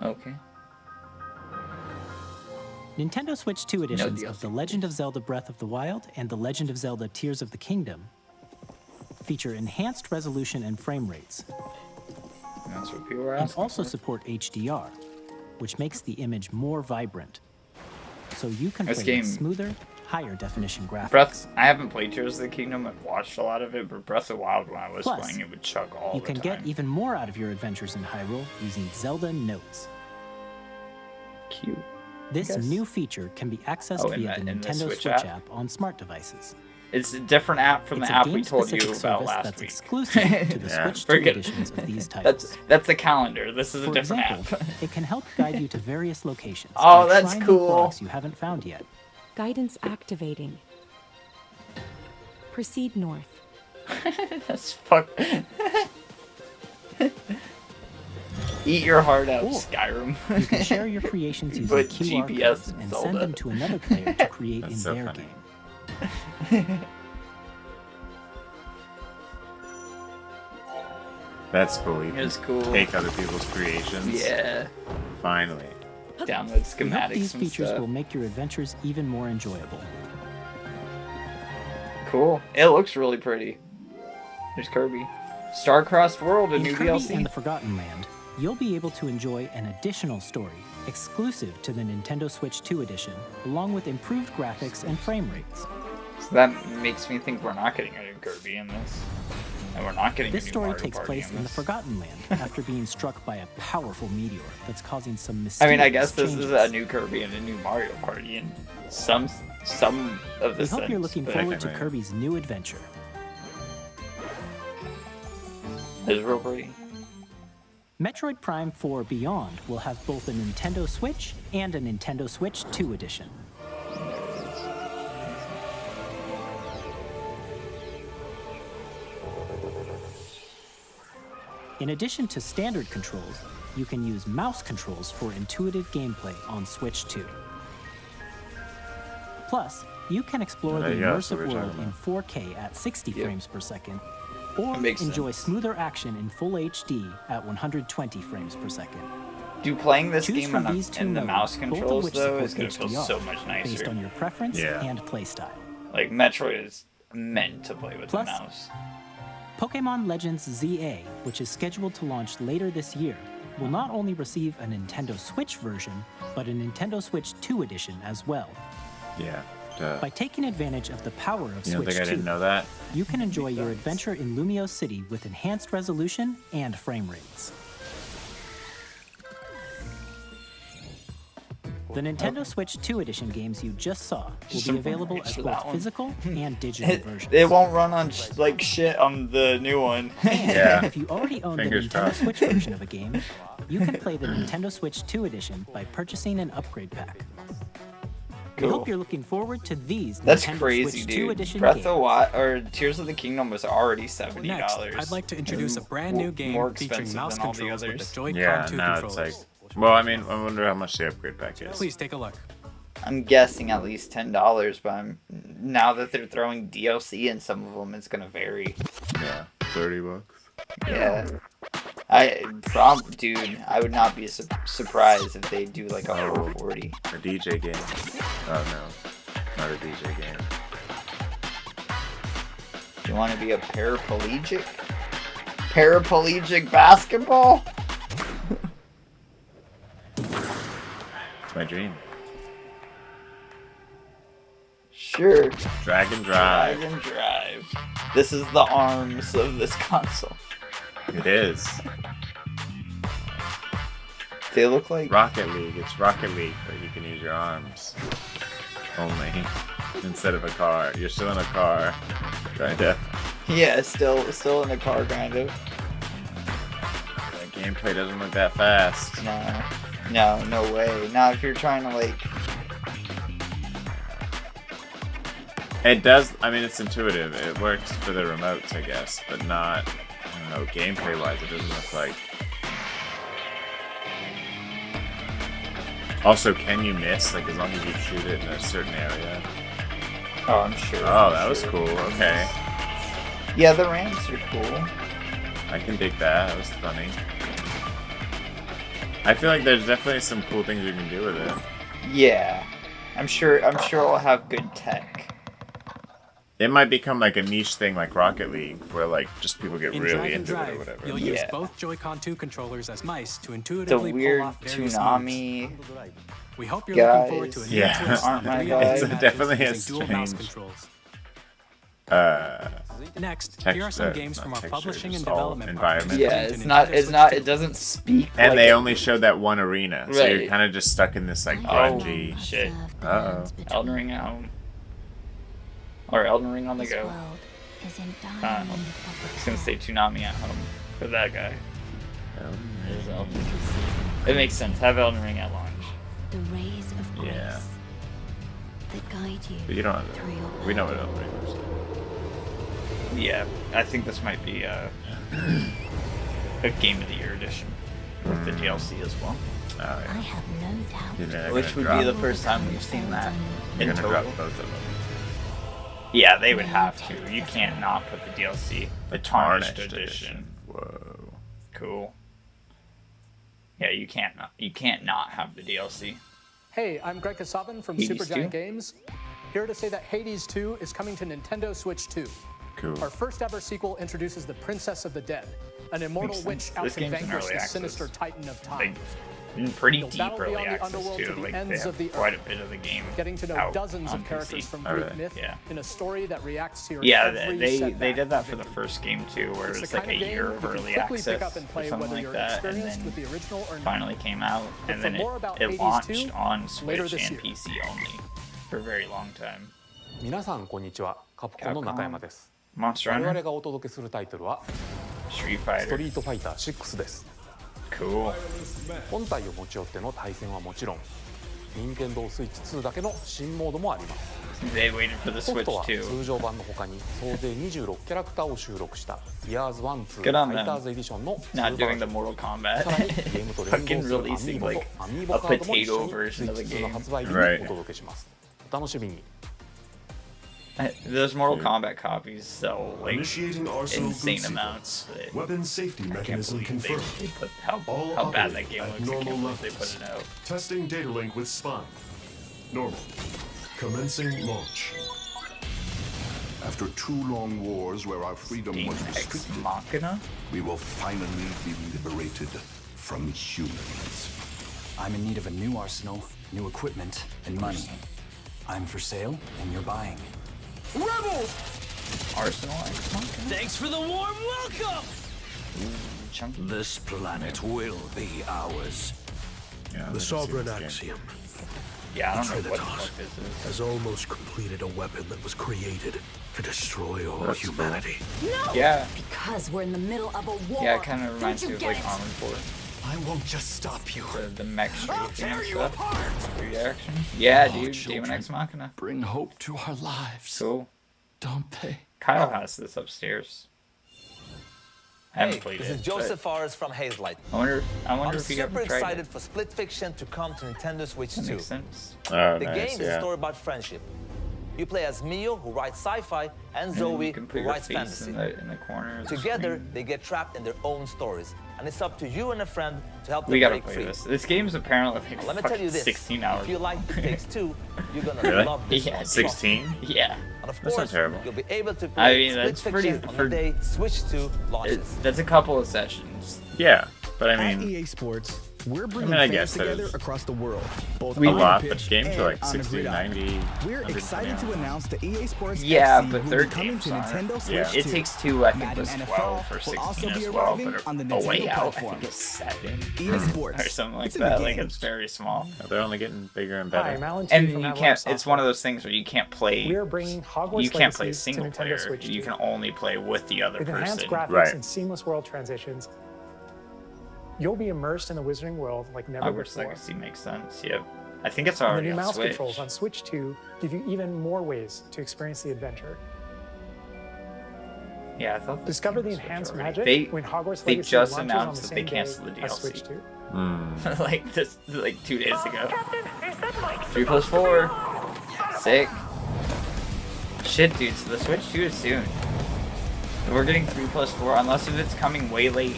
Okay. Nintendo Switch 2 editions DLC. of The Legend of Zelda Breath of the Wild and The Legend of Zelda Tears of the Kingdom feature enhanced resolution and frame rates, That's what people were and asking. also support HDR, which makes the image more vibrant, so you can This play with game- smoother, higher definition graphics. Breath. I haven't played Tears of the Kingdom. I've watched a lot of it, but Breath of the Wild, when I was Plus, playing it, would chug all You the can time. get even more out of your adventures in Hyrule using Zelda Notes. Cute. This guess. new feature can be accessed Oh, in via the- the in the Nintendo Switch Switch app? app on smart devices. It's a different app from It's the a app we told you game-specific about service last that's week. exclusive to the Yeah. Switch 2 Forget- editions of these titles. That's the calendar. This is a For different example, app. it can help guide you to various locations. Oh, and that's shiny cool. blocks you haven't found yet. Guidance activating. Proceed north. That's fuck. Eat your heart out, Or Skyrim. You can share your creations using Put QR GPS codes in and Zelda. send them to another player to create in That's so their funny. game. That's cool. You can It's cool. take other people's creations. Yeah. Finally. Download We hope schematics these and features stuff. will make your adventures even more enjoyable. Cool. It looks really pretty. There's Kirby. Star-Crossed World, a In new Kirby DLC. and the Forgotten Land, you'll be able to enjoy an additional story exclusive to the Nintendo Switch 2 edition, along with improved graphics and frame rates. So that makes me think we're not getting a new Kirby in this. And we're not getting This a new story Mario takes Party place in the this. Forgotten Land after being struck by a powerful meteor that's causing some I mysterious mean, I guess this changes. is a new Kirby and a new Mario Party in some of the We hope you're sense, looking but forward to Right. Kirby's new adventure. It's real pretty. Metroid Prime 4 Beyond will have both a Nintendo Switch and a Nintendo Switch 2 edition. In addition to standard controls, you can use mouse controls for intuitive gameplay on Switch 2. Plus, you can explore the There you go, that's what immersive we were world talking in about. 4K at 60 Yep. frames per second, or That makes enjoy sense. smoother action in full HD at 120 frames per second. Do playing this Choose game from on these two in the modes, mouse both of controls which though support is gonna feel HDR, so much based nicer. on your preference Yeah. and playstyle. Like Metroid is meant to play with Plus, the mouse. Pokemon Legends ZA, which is scheduled to launch later this year, will not only receive a Nintendo Switch version, but a Nintendo Switch 2 edition as well. Yeah. By taking advantage of the power of You don't Switch think I 2, didn't know that? you can enjoy your adventure in Lumio City with enhanced resolution and frame rates. The Nintendo Switch 2 Edition games you just saw will be available as both physical and digital versions. It won't run on like shit on the new one. Yeah. If you already own the Fingers Nintendo crossed. Switch version of a game, you can play the Nintendo Switch 2 Edition by purchasing an upgrade pack. We Cool. hope you're looking forward to these That's Nintendo crazy, Switch 2 dude. Edition Breath games. of Wild or Tears of the Kingdom was already $70. Next, I'd like to introduce a brand new game More featuring expensive mouse than all the controls with others. the Joy-Con Yeah, 2 now controllers. it's like. Well, I mean, I wonder how much the upgrade pack is. Please take a look. I'm guessing at least $10, but now that they're throwing DLC in some of them, it's gonna vary. Yeah, $30. Yeah. Dude, I would not be surprised if they do like a whole 40. A DJ game. Oh no, not a DJ game. You want to be a paraplegic? Paraplegic basketball? It's my dream. Sure. Drag and drive. Drag and drive. This is the arms of this console. It is. They look like Rocket League. It's Rocket League, but you can use your arms only instead of a car. You're still in a car, kinda. yeah, still in a car kind of. The gameplay doesn't look that fast. No way. Not if you're trying to like. It does. I mean, it's intuitive. It works for the remotes, I guess, but not. I don't know. Gameplay-wise, it doesn't look like. Also, can you miss? Like, as long as you shoot it in a certain area. Oh, I'm sure. Oh, that was cool. Okay. Yeah, the ramps are cool. I can dig that. That was funny. I feel like there's definitely some cool things you can do with it. Yeah, I'm sure it'll have good tech. It might become like a niche thing like Rocket League, where like just people get In really Drag and into it or Drive, whatever. you'll Yeah. use both Joy-Con 2 controllers as mice to The intuitively weird pull off various Toonami. moves. We hope you're guys. looking forward to a new Yeah. twist Aren't in my 3 guys. matches Definitely using has dual mouse strange- controls. Texture- Next, here are some games not from our texture, publishing just and all development environment. partners, Yeah, including it's not. Nintendo Switch 2. It doesn't speak. And like they it. only showed that one arena, so you're Right. kind of just stuck in this like Oh grungy. shit! Uh-oh. Elden Ring at home. Or Elden Ring on the go. I was gonna say Toonami at home for that guy. There's Elden Ring. It makes sense. Have Elden Ring at launch. The rays of grace Yeah. that guide you. But you don't. through your We know what Elden Ring is. Yeah, I think this might be a Game of the Year edition with the DLC as well. Oh, I yeah. have no doubt. They're Which gonna would drop, be the first time we've seen that they're in gonna total. drop both of them. Yeah, they would have to. You can't not put the DLC. The Tarnished Tarnished edition. Whoa. Cool. Yeah, you can't not have the DLC. Hey, I'm Greg Kasavin from Hades Supergiant 2? Games. Here to say that Hades 2 is coming to Nintendo Switch 2. Cool. Our first ever sequel introduces the Princess of the Dead, an immortal Makes witch sense. out This to game's in vanquish early the access. sinister titan of time. Like, pretty You'll deep battle early beyond the access underworld too. to the Like ends they of the have quite a earth, bit of the game. getting to know out dozens on of characters PC. from Oh, Greek really? myth Yeah. in a story that reacts to your Yeah, every they setback did that and for the victory. first game too, where It's it was the like kind a of year game of you can early quickly access pick up and play or something whether like you're that, and experienced then with the original or not. finally came out, But and for then more about it Hades launched 2, on later Switch this and year. PC only for a very long time. 皆さんこんにちは。カプコンの中山です。 Monster 我々 Hunter, がお届けするタイトルは Street スト Fighter, リートファイター6です。 cool. 本体を持ち寄っての対戦はもちろん、任天堂スイッチ2だけの新モードもあります。 They waited for the ソフ Switch トは too. 通常版の他に総勢26キャラクターを収録した Years 1、2 Good on them. ファイターズエディションの2バ Not ー doing ジ the ョン。 Mortal Kombat. さらにゲームと連 Fucking 動するアミ releasing ーボ like とアミーボ a カードも一緒 potato に version スイ of ッ the チ2の game. 発売日 Right. にお届けします。お楽しみに。 Those Mortal Kombat copies sell like Initiating arsenal insane boot amounts. sequence. Weapon safety I can't mechanism believe they confirmed. put how All bad that operate game at looks. I normal can't believe they put levels. it out. Testing data link with spine. Normal. Commencing launch. After 2 long wars where our freedom was Ex restricted, Machina? we will finally be liberated from humans. I'm in need of a new arsenal, new equipment, and money. I'm for sale, and you're buying. Rebels! Arsenal X Machina? Thanks for the warm welcome! Chunky. This planet will be ours. Yeah, The sovereign axiom. Yeah, I don't know what the Trinitas fuck this is. has almost completed a weapon that was created to destroy all humanity. No! Yeah. Because we're in the middle of a war. Yeah, it kind of Don't reminds you me of get like it? Armored Core. I won't just stop you. The mech I'll strafing tear and you stuff. apart. Reaction. Yeah, Oh, dude. children, Demon X Machina. Bring hope to our lives. Cool. Don't they? Kyle has this upstairs. I haven't Hey, played this it. is Joseph Forrest from Hazelight. I wonder I'm if you super ever tried excited it. for Split Fiction to come to Nintendo Switch That 2. makes sense. Oh, The nice, game is a yeah. story about friendship. You play as Mio, who writes sci-fi, and Zoe, you can put who your writes face fantasy. in the corner. Of the Together, screen. they get trapped in their own stories, and it's up to you and a friend to help them We gotta break play free. this. This game's apparently like Let me tell you fucking this: 16 hours. if you like It Takes Two, you're gonna Really? love this Yeah, one. 16? Yeah. And of That's not course, terrible. you'll be able to I play mean, Split that's pretty- Fiction on for- the day Switch 2 launches. That's a couple of sessions. Yeah, but I At mean, EA Sports, we're bringing I fans guess together there's across the world, both We- a on lot, the but pitch games are like and on the 60, gridiron. 90. We're 120 excited to hours. announce that EA Sports Yeah, FC but will they're be coming games to on Nintendo it. Switch Yeah. It 2. Takes Two, I think, Madden was NFL 12 or will 16 also as be well, arriving but on the a way Nintendo out, I platform. think it's 7 EA Sports. or something like It's in the that. Like game. it's very small. They're only getting bigger and Hi, better. I'm Alan T. And from you Avalanche can't. Software. It's one of those things where you can't play. We are bringing Hogwarts You can't play Legacy single to Nintendo player. Switch You 2. can only play with the other With enhanced person. graphics Right. and seamless world transitions, you'll be immersed in the Wizarding world like never Hogwarts before. Legacy makes sense. Yep. I think it's And the already new on mouse Switch. controls on Switch 2 give you even more ways to experience the adventure. Yeah, I thought. this Discover game the was Switch enhanced already. magic when Hogwarts They Legacy just launches on announced the that they same canceled day the as Switch DLC. 2. like this, like 2 days ago. 3+4. Sick. Shit, dude. So the Switch 2 is soon. We're getting 3+4, unless if it's coming way late.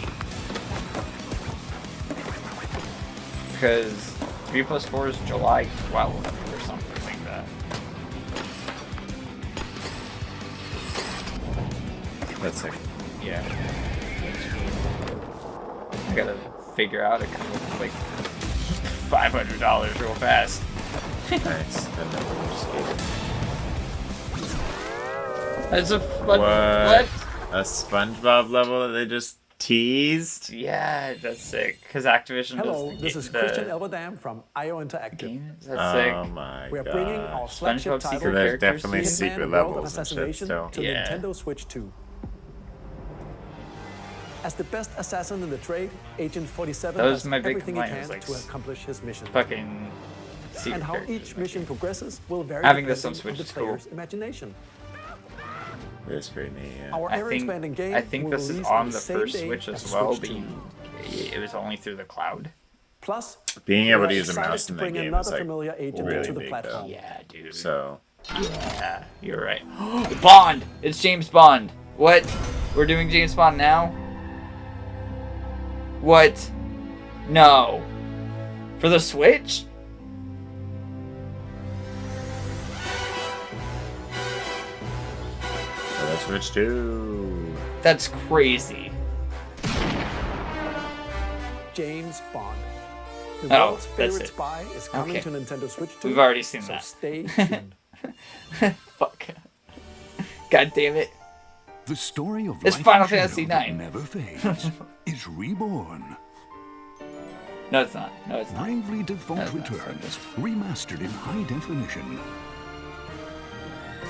Because 3+4 is July 12th or something like that. That's sick. Yeah. I gotta figure out a couple of, like $500 real fast. Nice. And then we'll just get That's a what? A SpongeBob level that they just teased? Yeah, that's sick. Because Activision Hello, does this is the Christian Elverdam from IO Interactive. game. That's Oh sick. my We are bringing our gosh. flagship SpongeBob title, secret There's characters. definitely Hitman secret World of levels and shit Assassination still. to Yeah. Nintendo Switch 2. As the best assassin in the trade, Agent 47 That was does my big everything he complaint, can was, like, to accomplish his mission. Fucking secret And how characters. each mission progresses will vary Having this on depending Switch the is cool. player's imagination. It's pretty neat, yeah. Our ever-expanding game I think will this is release on the the same first day Switch as as well, Switch but 2. it was only through the cloud. Plus, Being we able are to use a excited mouse to in that bring game another is like familiar agent really to the big, platform. though. Yeah, dude. So Yeah, you're right. Bond! It's James Bond. What? We're doing James Bond now? What? No. For the Switch? so that's Switch 2. That's crazy. James Bond. The Oh, world's that's favorite it. spy is coming Okay. to Nintendo Switch 2. We've already seen so that. stay tuned. Fuck. God damn it. The story of It's life Final and shadow Fantasy that IX. never fades is reborn. No, it's not. No, it's not. Bravely Default That's not returns, remastered in high definition.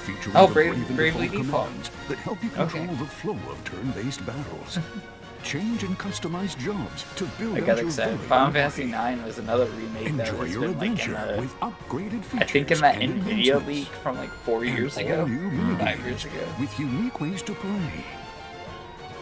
Featuring Oh, the Bravely Default. commands that help you Okay. control the flow of turn-based battles. Change and customize jobs to build I out got your excited. very Final own Fantasy army. IX was another remake that Enjoy has your been like in adventure the, with upgraded features I think in that and NVIDIA advancements. leak from like 4 And years all ago, new 5 minigames years ago. with unique ways to play.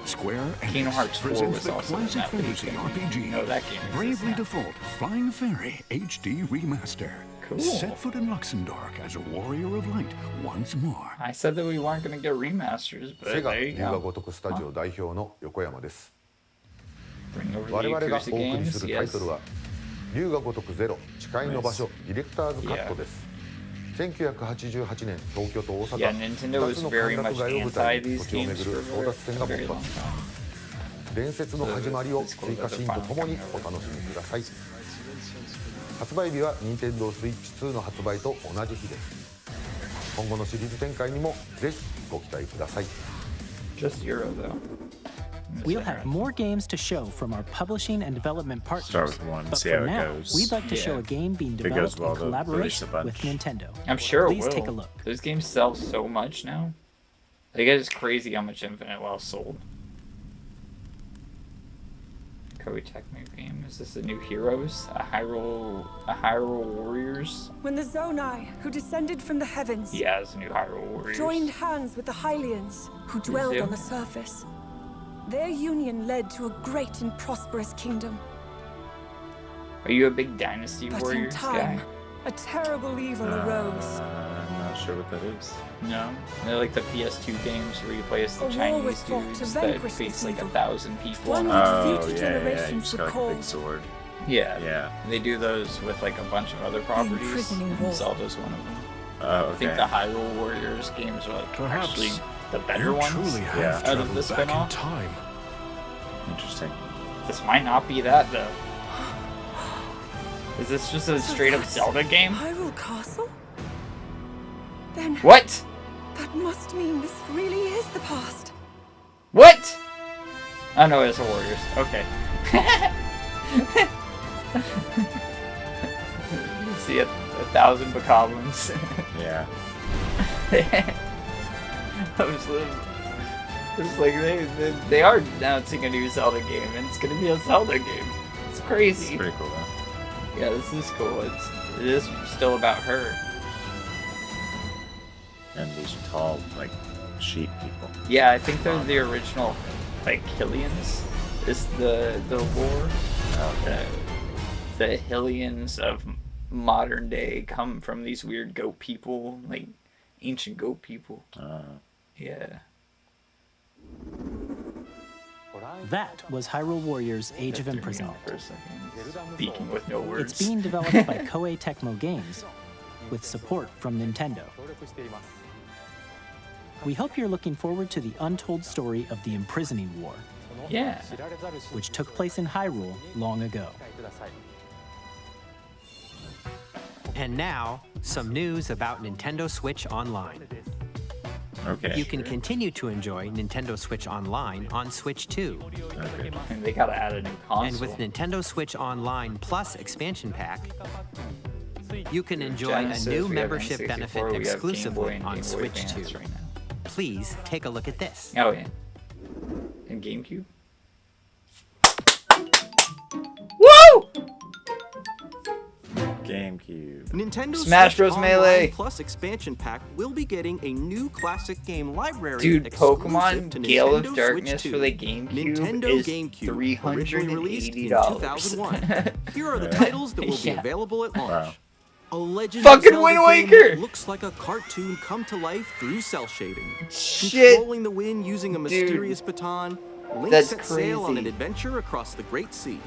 Square Kingdom Enix Hearts 4 presents was the also in classic that leak. fantasy RPG You know that game exists Bravely now. Default Flying Fairy HD Remaster. Cool. Set foot in Luxembourg as a warrior of light once more. I said that we weren't going to get remasters, but セガ there 龍 you が go. 如くスタジオ代表の横山です Bring over 我 the 々が Yakuza お送り games, するタイトル yes. は龍が如くゼロ誓いの場所ディレクターズカットです1988年東京と大 Yeah, 阪 Nintendo 2 was つの very 歓 much 楽街を舞台 anti に these 土地を games 巡 for る a 争奪戦が very 勃 long 発 time. 伝説の始まりを追加シーンとともにお楽しみください発売日は Nintendo Switch 2の発売と同じ日です。今後のシリーズ展開にもぜひご期待ください。 Just Euro though. We'll have more games to show from our publishing and development partners. Start with one, but see for how it now, goes. we'd like to show a game being If it goes developed well, in they'll release a collaboration bunch. with Nintendo. I'm sure Please it will. take a look. Those games sell so much now. Like, it's crazy how much Infinite Well sold. Koei Tecmo game. Is this a new Heroes? A Hyrule Warriors? When the Zonai, who descended from the heavens, Yeah, it's a new Hyrule Warriors. joined hands with the Hylians, who dwelled on the surface, their union led to a great and prosperous kingdom. Are you a big Dynasty But in Warriors time, guy? a terrible evil arose. I'm not sure what that is. No. They're like the PS2 games where you play as the A war Chinese was fought to dudes that vanquish face this like evil. 1,000 people. One on that them. future You generations just would got like a call big sword. Yeah. Yeah. They do those with like a bunch of other properties. imprisoning and wall. Zelda's one of them. Oh, I think okay. the Hyrule Warriors games are like Perhaps actually the better you ones truly have out of the traveled back in spin-off. time. Interesting. This might not be that though. Is this just a straight up Zelda game? Hyrule Castle? Then What? that must mean this really is the past. What? Oh no, it's a Warriors. Okay. You see a 1,000 bokoblins. Yeah. I was it's like they are announcing a new Zelda game, and it's gonna be a Zelda game. It's crazy. It's pretty cool though. Yeah, this is cool. It is still about her. And these tall, like, sheep people. Yeah, I think they're the original, like, Hylians. Is the lore. The Hylians of modern day come from these weird goat people, like ancient goat people. Yeah. That was Hyrule Warriors Age of Imprisonment. For a second. Speaking with no words. It's being developed by Koei Tecmo Games with support from Nintendo. We hope you're looking forward to the untold story of the Imprisoning War. Yeah. Which took place in Hyrule long ago. And now, some news about Nintendo Switch Online. Okay. You can continue to enjoy Nintendo Switch Online on Switch 2. Okay. And they gotta add a new console. And with Nintendo Switch Online Plus expansion pack, you can enjoy Genesis, a new we have membership N64, benefit we have Game Boy exclusively and on Game Boy Switch Advance 2. right now. Please take a look at this. Oh yeah. And GameCube. Woo! GameCube. Nintendo Smash Switch Bros. Online Melee. Plus expansion pack will be getting a new classic game library. Dude, exclusive Pokemon to Gale Nintendo of Switch Darkness 2. for the GameCube Nintendo is GameCube, originally released in $380. 2001. Here are the titles that will be Yeah. available at launch. Wow. A Legend Fucking of Zelda Wind game Waker! that looks like a cartoon come to life through cell shading. Shit. Controlling the wind using a mysterious baton, Link That's sets sail on an crazy. adventure across the Great Sea.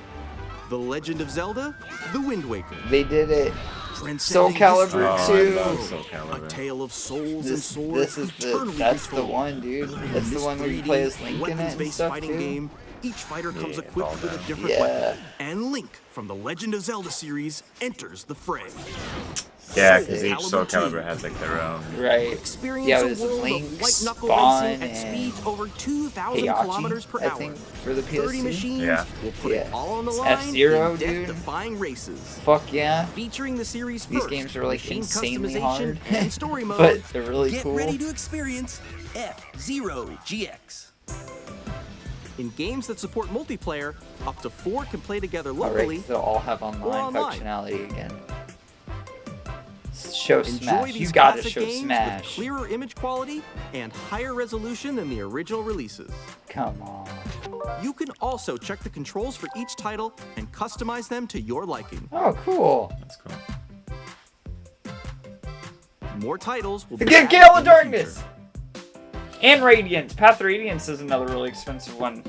The Legend of Zelda, The Wind Waker. They did it. Soul Transcending Calibur history. 2. I love Soul Calibur. A tale of souls and This swords. is eternally that's the betrothal. one, dude. In That's the this one where you 3D play as Link in it and weapons-based stuff fighting too. game, each fighter comes Yeah, equipped all with a that. different Yeah. weapon, and Link from the Legend of Zelda series enters the fray. Yeah, because each Calibur Soul 2. Calibur has like their own. Right. Experience Yeah, a it was world Link, of white knuckle Spawn, racing at and speeds over 2,000 Heihachi, kilometers per I hour. think, for the 30 PS2. machines Yeah. will put it Yeah. all on the It's line F-Zero, in dude. death-defying races. Fuck yeah. Featuring the series These first games are like machine insanely customization hard. and story mode. But they're really Get cool. ready to experience F-Zero GX. In games that support multiplayer, up to 4 can play together locally. Alright, they'll all have or online online. functionality again. Show Enjoy Smash. these You gotta classic show games with Smash. clearer image quality and higher resolution than the original releases. Come on. You can also check the controls for each title and customize them to your liking. Oh, cool. That's cool. More titles will be Get added Gale in of the Darkness! future. And Radiant. Path Radiance is another really expensive one.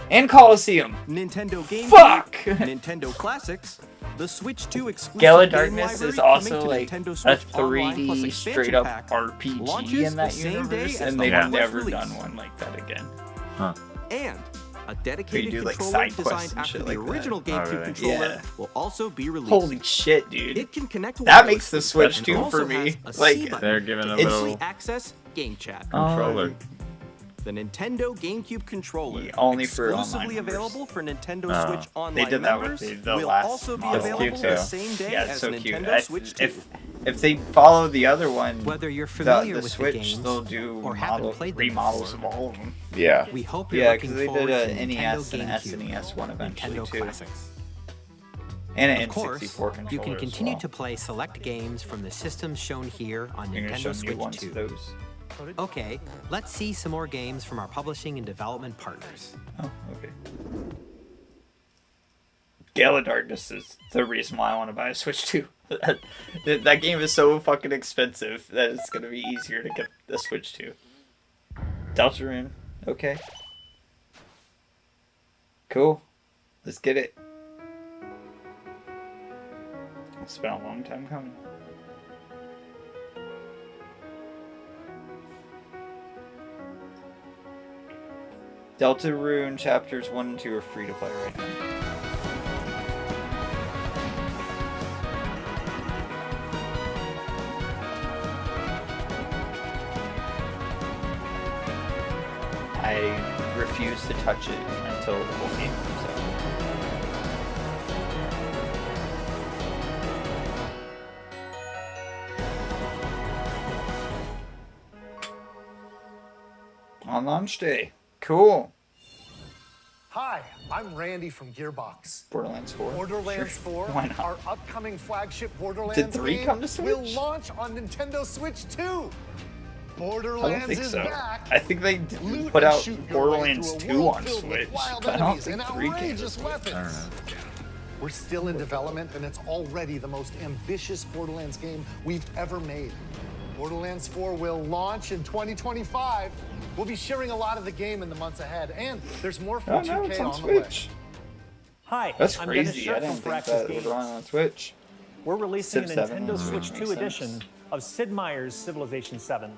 And Coliseum. Nintendo GameCube, Fuck! Nintendo Classics, the Switch 2 exclusive Gale of game Darkness library is also coming to like Nintendo a Switch Online Plus 3D expansion straight up pack, RPG launches in that the same day universe, as and the they've hardware never release. done one like that again. Huh. And A dedicated do, like, controller side quests designed and after shit the like that. original Oh, GameCube really? controller Yeah. will also be released. Holy shit, dude. It can connect That wirelessly makes the Switch and 2 also for me. has a Like, C button they're giving a to little easily access Game Chat. controller. The Nintendo GameCube controller, only for online exclusively members. available for Nintendo Oh. Switch Online They did that members, with the will last also be model. available the same day Yeah, it's as so Nintendo cute. Switch 2. If they follow the other one, Whether you're familiar the with Switch, the games they'll do or haven't played them remodels before, of all of them. Yeah. we hope you're Yeah, looking because they forward did to a NES and Nintendo SNES one eventually Nintendo too. Classics. And an Of course, N64 controller you can as continue well. to play select games from the systems shown here on You're gonna show Nintendo new Switch ones 2. of those. Okay, let's see some more games from our publishing and development partners. Oh, okay. Gale of Darkness is the reason why I want to buy a Switch 2. That game is so fucking expensive that it's gonna be easier to get the Switch 2. Deltarune, okay. Cool. Let's get it. It's been a long time coming. Deltarune chapters 1 and 2 are free to play right now. I refuse to touch it until the whole game comes out. On launch day. Cool. Hi, I'm Randy from Gearbox. Borderlands 4. Borderlands Sure. 4, Why not? our upcoming flagship Borderlands Did 3 game, come to Switch? will launch on Nintendo Switch 2. I don't Borderlands think is so. back. I think they Loot put and out shoot your way Borderlands through a 2 world on filled with Switch. wild But I don't enemies think and 3 came to outrageous Switch. weapons. We're still in development, and it's already the most ambitious Borderlands game we've ever made. Borderlands 4 will launch in 2025. We'll be sharing a lot of the game in the months ahead, and there's more for Oh 2K no, it's on on the way. Switch. Hi, That's I'm Dennis crazy. I Schirt didn't from think Firaxis that Games. was on Switch. We're releasing a Civ 7 Nintendo Switch makes 2 sense. edition of Sid Meier's Civilization 7.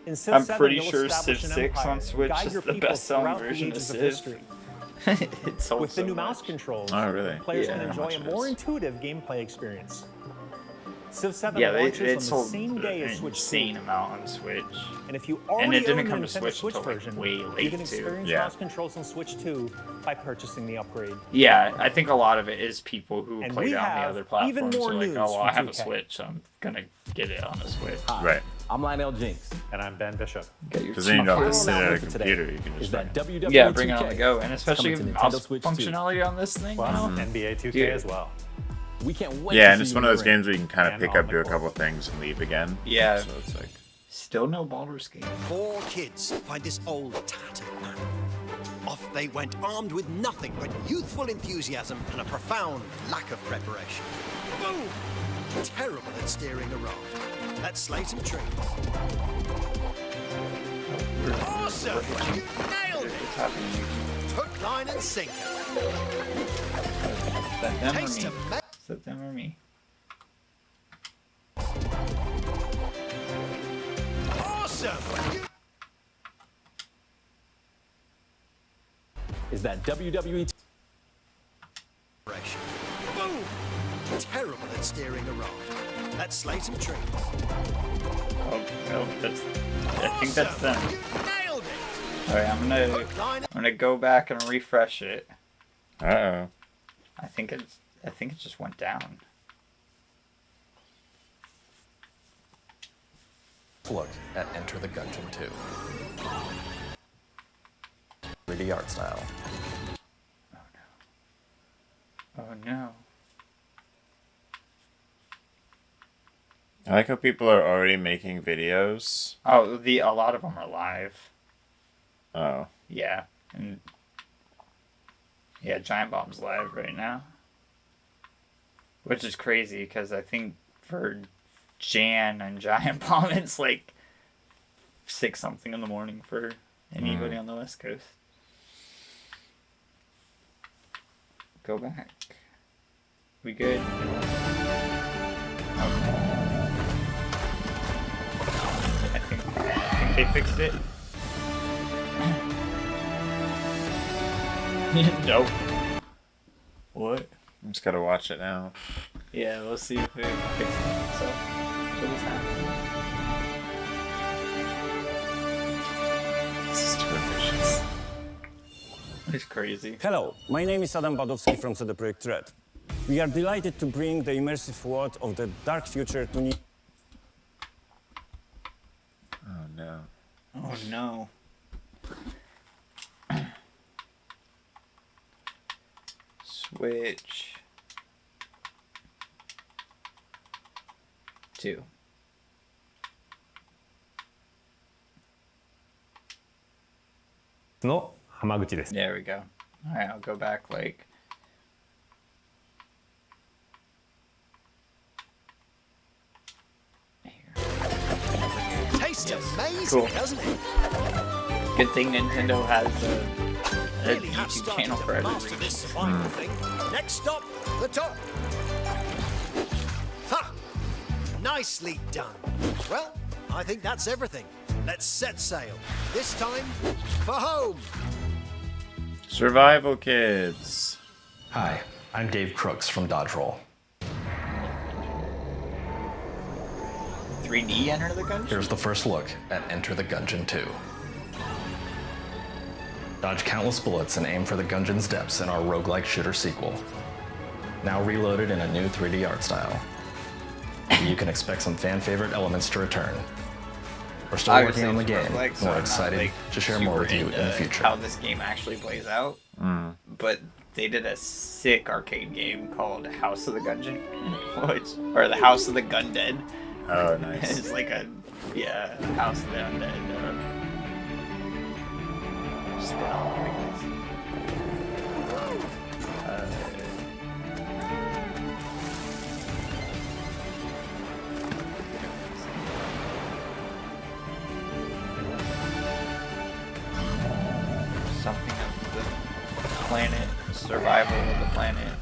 In Civ I'm 7, pretty you'll sure establish Civ an 6 empire on Switch guide is your the people best-selling throughout the version of ages Civ. history. It sold With the so new mouse much. controls, Oh, really? players Yeah. can enjoy a How much more is- intuitive gameplay experience. Civ 7 Yeah, launches it on sold the same day as an Switch 2. insane amount on Switch. And if you And already it didn't own the come to Nintendo Switch until, like, version, way you late, can too. experience Yeah. mouse controls on Switch 2 by purchasing the upgrade. Yeah, I think a lot of it is people who And played we it on the have other platforms even more are like, news oh, well, I from have a 2K. Switch, so I'm gonna get it on a Switch. Right. I'm Lionel Jinx. And I'm Ben Bishop. Get your Because then you don't have to sit Final at a announcement today computer. You can is just that fucking- WWE Yeah, bring it on 2K the go, and is especially coming to mouse Nintendo Switch 2. functionality on this thing. Plus you know? NBA 2K Dude. as well. We can't wait Yeah, to and see it's you one in of the those ring. games where you can kind of And pick on up, the do a court. couple of things, and leave again. Yeah. So it's like, Still no Baldur's Gate. 4 kids find this old, tattered man. Off they went, armed with nothing but youthful enthusiasm and a profound lack of preparation. Boom! Terrible at steering a raft. Let's slay some trees. Awesome! You nailed it! What's happening? Hook, line, and sinker. Is that them or Taste me? of me- Is that them or me? Awesome! Is that WWE Preparation. Boom! Terrible at steering a raft. Let's slay some trees. Oh no, that's. I think that's them. You nailed it! All right, I'm gonna go back and refresh it. uh-oh. I think it just went down. look at Enter the Gungeon 2? 3D art style. Oh no. I like how people are already making videos. Oh, a lot of them are live. Oh. Yeah, and yeah, Giant Bomb's live right now, which is crazy because I think for Jan and Giant Bomb it's like 6 something in the morning for anybody on the West Coast. Go back. We good? I think they fixed it. Nope. What? I'm just gotta watch it now. Yeah, let's see if it fixes itself. What is happening? This is too ambitious. It's crazy. Hello, my name is Adam Badowski from CD Projekt Red. We are delighted to bring the immersive world of the dark future to new... Oh no. Oh no. Switch 2. No, Hamaguchi desu. There we go. Alright, I'll go back like... Tastes amazing, Cool. doesn't it? Good thing Nintendo has a Really have YouTube started channel to for master everything. this survival thing. Next stop, the top. Ha! Nicely done. Well, I think that's everything. Let's set sail. This time, for home. Survival Kids. Hi, I'm Dave Crooks from Dodge Roll. 3D Enter the Gungeon? Here's the first look at Enter the Gungeon 2. Dodge countless bullets and aim for the Gungeon's depths in our roguelike shooter sequel. Now reloaded in a new 3D art style. You can expect some fan-favorite elements to return. We're still working on the game, and we're excited to share more with you in the future. How this game actually plays out. But they did a sick arcade game called House of the Gungeon, or the House of the Gundead. Oh, nice. It's like a House of the Undead. Spin-off, I guess. Something of the planet, survival of the planet.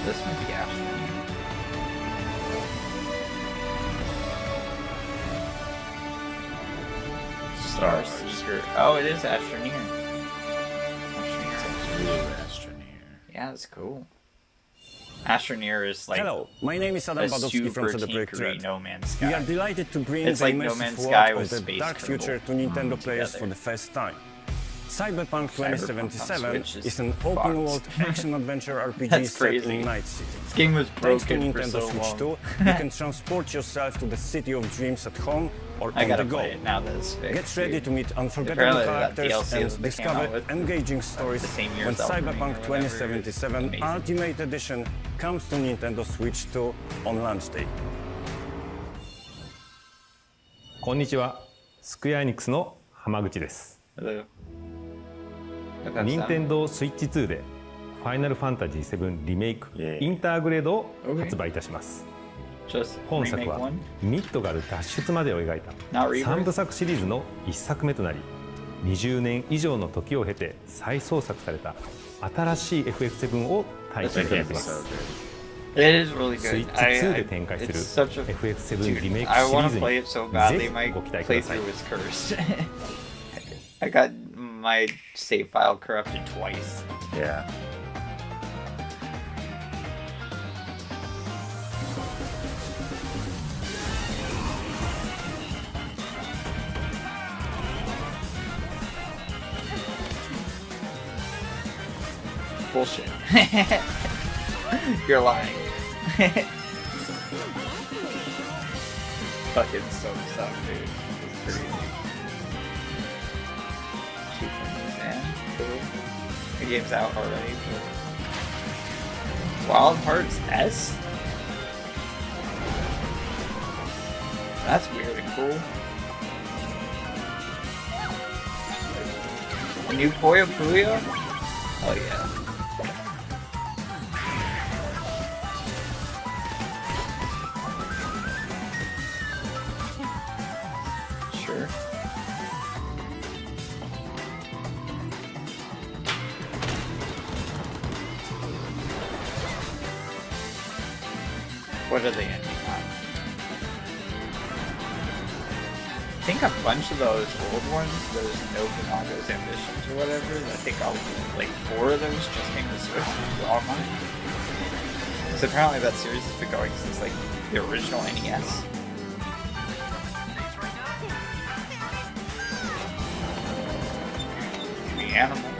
This might be Astroneer. Star Seeker. Oh, it is Astroneer. Yeah, that's cool. Astroneer is like Hello, my name is Adam a Badowski from super CD Projekt tinkery Red. No Man's Sky. We are delighted to bring It's the like No immersive Man's world Sky of with the Space dark Kerbal future to Nintendo players together. for the first time. Cyberpunk 2077 Switch is an open-world action-adventure RPG That's set crazy. in Night City. This game was Thanks to broken for Nintendo so Switch long. 2, you can transport yourself to the city of dreams at home or I on gotta the go. play it now that it's fixed, Get ready dude. to meet unforgettable Apparently that characters DLC and that they came out discover with engaging stories the same year when as Elden Ring Cyberpunk or whatever. 2077 Amazing. Ultimate Edition comes to Nintendo Switch 2 on launch day. こんにちは、スクエアエニックスの浜口です。 Hello. 任天堂スイッチ2でファイナルファンタジー7リメイクインターグレードを発売いたします。本作はミッドガル脱出までを描いた3部作シリーズの1作目となり、20年以上の時を経て再創作された新しい FF7 を体験いただきます。 It is really スイ good. ッチ2で展開する It's such a FF7 リメイク I シリ want ー to ズ play に it so ぜ badly. ひ My ご期待ください。 playthrough is cursed. I got my save file corrupted twice. Yeah. Bullshit. You're lying. Fucking so suck, dude. It's crazy. Cheap things, man. Cool. The game's out already. But... Wild Hearts S? That's weird and cool. A new Puyo Puyo? Oh yeah. Sure. What are they ending on? think a bunch of those old ones, those Nobunaga's Ambitions or whatever, I think like 4 of those just came to Switch online. So apparently that series has been going since like the original NES. The animal.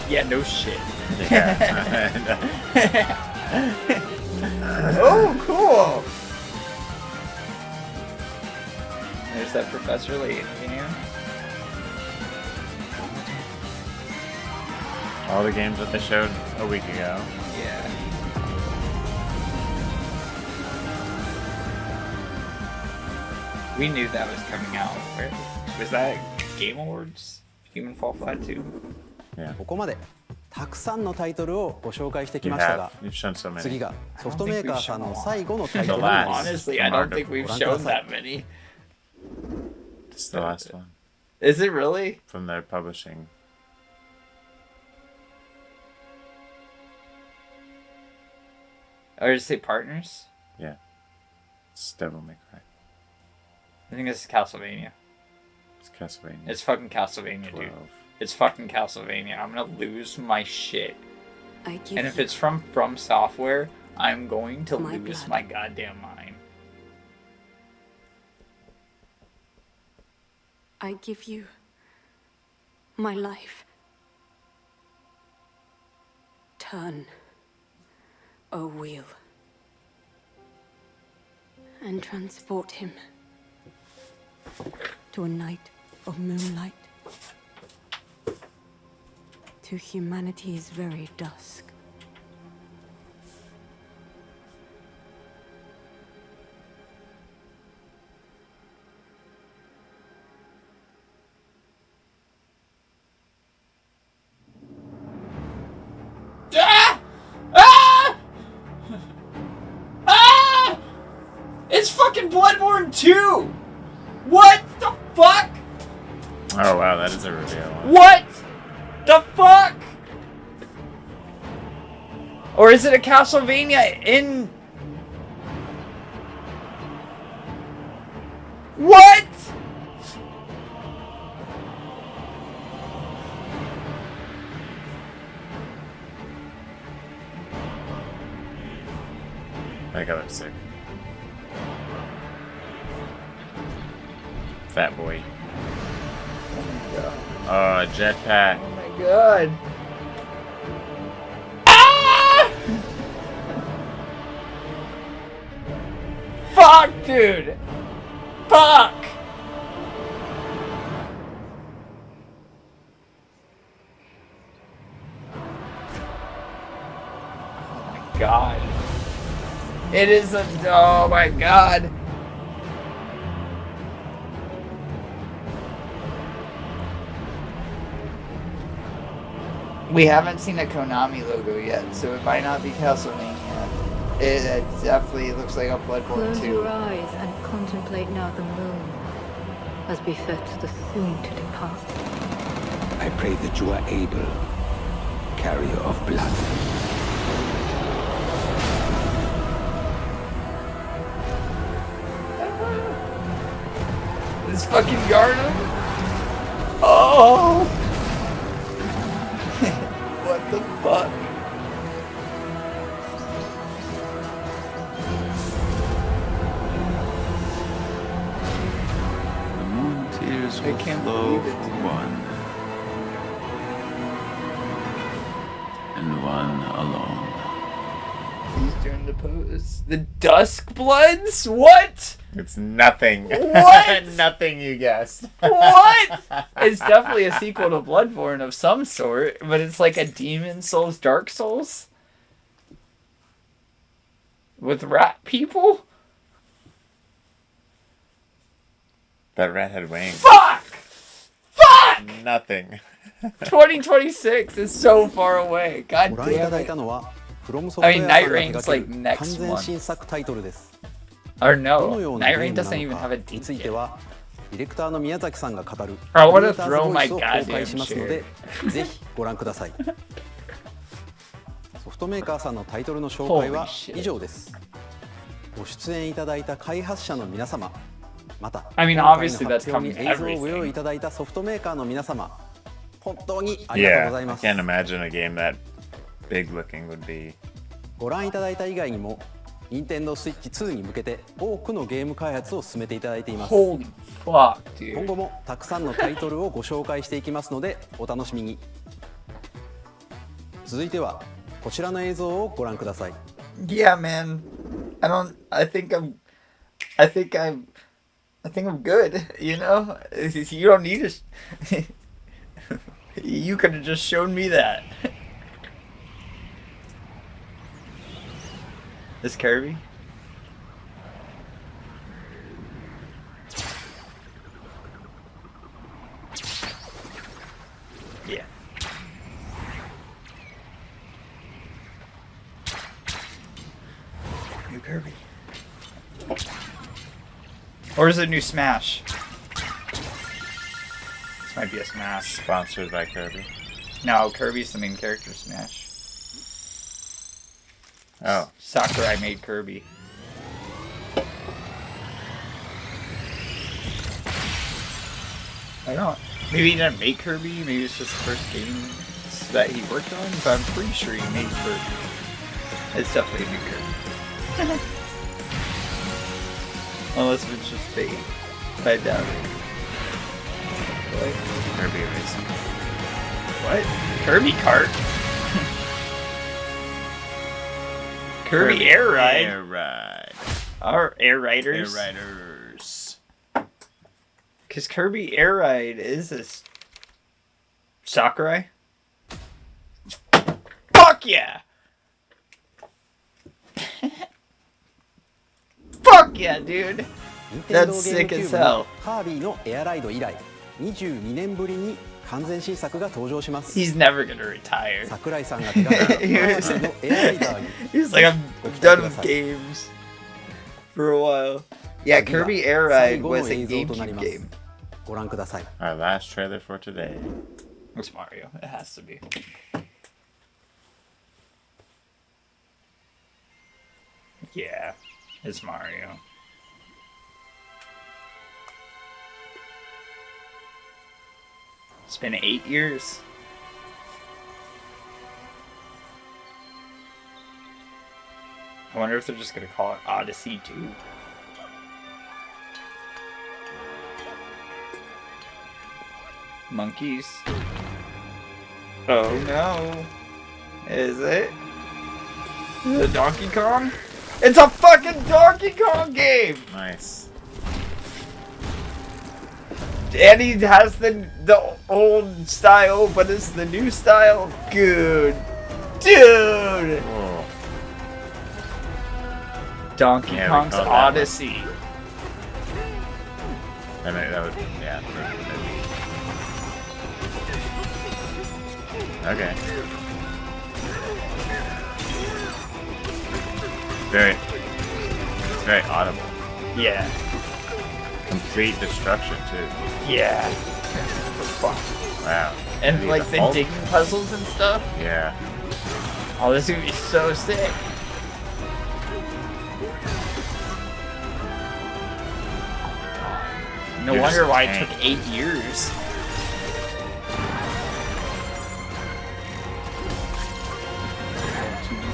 Yeah, no shit. Yeah. Oh, cool! There's that Professor Layton game. All the games that they showed a week ago. Yeah. We knew that was coming out. Where was that? Game Awards? Human Fall Flat 2? Yeah. ここまでたくさんのタイトルをご紹介してきましたが、次がソフトメーカーさんの最後のタイトルになります。 Honestly, I don't think we've shown that many. It's the last one. Is it really? From their publishing. Or did it say partners? Yeah. It's Devil May Cry. I think this is Castlevania. It's Castlevania. It's fucking Castlevania, 12. dude. It's fucking Castlevania. I'm gonna lose my shit. And if it's from Software, I'm going to lose my goddamn mind. I give you my life. Turn, O wheel, and transport him to a night of moonlight, to humanity's very dusk. Ah! Ah! Ah! It's fucking Bloodborne 2! What the fuck? Oh wow, that is a reveal. What the fuck? Or is it a Castlevania in... What? That guy looks sick. Fat boy. Oh my god. Oh, jetpack. Oh my god. Ah! Fuck, dude. Fuck. Oh my god. It is a... Oh my god. We haven't seen a Konami logo yet, so it might not be Castlevania. It definitely looks like a Bloodborne 2. Close your eyes and contemplate now the moon, as befits the soon to depart. I pray that you are able, carrier of blood. This fucking Yarnum? Oh! What the fuck? The moon tears will flow for one, and one alone. He's doing the pose. The Dusk Bloods? What? It's nothing. What? Nothing you guessed. What? It's definitely a sequel to Bloodborne of some sort, but it's like a Demon Souls, Dark Souls? With rat people? That rat had wings. Fuck! Fuck! Nothing. 2026 is so far away. God damn it. I mean, Night Rain's like next month. Or no, Night Rain doesn't even have a date yet. I want to throw my goddamn shit. フトメーカーさんのタイトルの紹介は以上です。ご出演いただいた開発者の皆様、また I mean, 今回の obviously that's 発表に coming 映像をご用意いただいたソフトメーカーの皆様、本当にありがとうございます。 I can't imagine a game that big looking would be. ご覧いただいた以外にも、任天堂スイッチ2に向けて多くのゲーム開発を進めていただいています。Holy fuck, dude. 今後もたくさんのタイトルをご紹介していきますのでお楽しみに。続いてはこちらの映像をご覧ください。Yeah, man. I think I'm good, you know? You don't need to You could have just shown me that. This Kirby? Yeah. New Kirby. Or is it new Smash? This might be a Smash. Sponsored by Kirby. No, Kirby's the main character of Smash. Oh. Sakurai made Kirby. I don't know. Maybe he didn't make Kirby, maybe it's just the first game that he worked on, but I'm pretty sure he made Kirby. It's definitely a new Kirby. Unless if it's just fake. I doubt it. What? Kirby Racing. What? Kirby Kart? Kirby Air Ride? Air Ride. Our Air Riders? Air Riders. Because Kirby Air Ride is this Sakurai? Fuck yeah! Fuck yeah, dude! That's sick as hell. カービィのエアライド以来22年ぶりに完全新作が登場します。 He's never gonna retire. 桜井さんが手掛けたカービィのエアライダーに He's like, I'm done with games for a while. Yeah, Kirby Air Ride was a GameCube game. ご覧ください。 Our last trailer for today. It's Mario. It has to be. Yeah, it's Mario. It's been 8 years. I wonder if they're just gonna call it Odyssey 2. Monkeys. Oh no. Is it? The Donkey Kong? It's a fucking Donkey Kong game! Nice. And he has the old style, but it's the new style. Good. Dude! Whoa. Donkey Kong's Odyssey. That would, yeah. Okay. It's very audible. Yeah. Complete destruction too. Yeah. Fuck. Wow. And Maybe like the whole... digging puzzles and stuff. Yeah. Oh, this is gonna be so sick. No wonder why it took 8 years.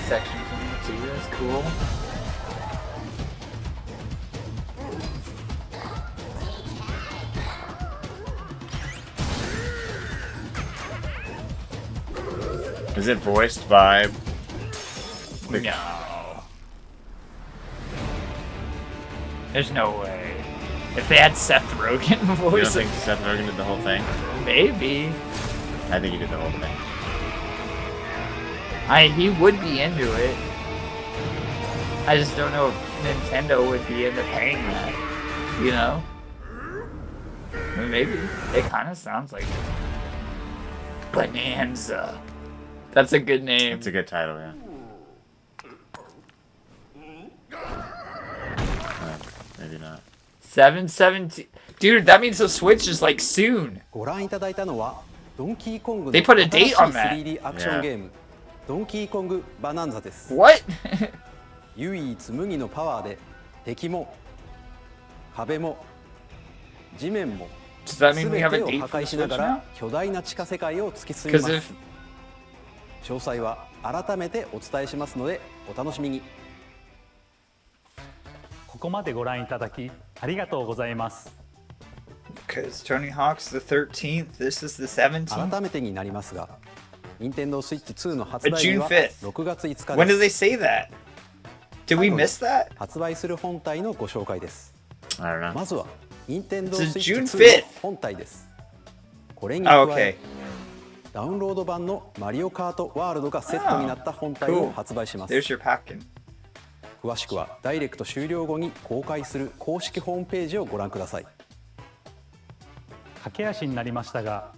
Sections in it too, that's cool. Is it voiced by... No. There's no way. If they had Seth Rogen voice... You don't think Seth Rogen did the whole thing? Maybe. I think he did the whole thing. He would be into it. I just don't know if Nintendo would be into paying that. You know? I mean, maybe. It kind of sounds like Bonanza. That's a good name. It's a good title, yeah. Maybe not. 7/17. Dude, that means the Switch is like soon. ご覧いただいたのはドンキーコングの They put a date on that. 3D アクションゲームドンキーコングバナンザです。What? 唯一無二のパワーで敵も壁も地面も Does that 全 mean we て have a を date 破 for 壊 the しなが Switch ら now? 巨大な地下世界を突き進み Because ま if す。詳細は改めてお伝えしますのでお楽しみに。ここまでご覧いただきありがとうございます。Because Tony Hawk's the 13th, this is the 17th. 改めてになりますが、任天堂スイッチ2の発売日 June は 5th. 6月5日 When で did they す。 say that? Did we miss that? 発売する本体のご紹介です。 I don't know. まずは任天堂スイ This ッ is チ June 2 5th. の本体です。これに加 Oh, え okay. ダウンロード版のマリオカートワールドがセットになった本体を発売します。 There's your packing. 詳しくはダイレクト終了後に公開する公式ホームページをご覧ください。駆け足になりましたが、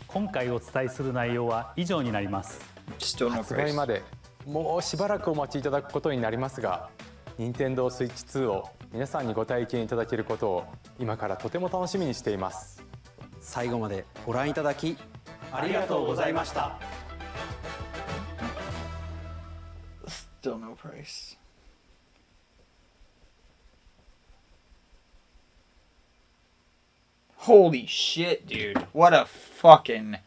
今回お伝えする内容は以上になります。Still no 発売 price. までもうしばらくお待ちいただくことになりますが、任天堂スイッチ2を皆さんにご体験いただけることを今からとても楽しみにしています。最後までご覧いただきありがとうございました。Still no price. Holy shit, dude. What a fucking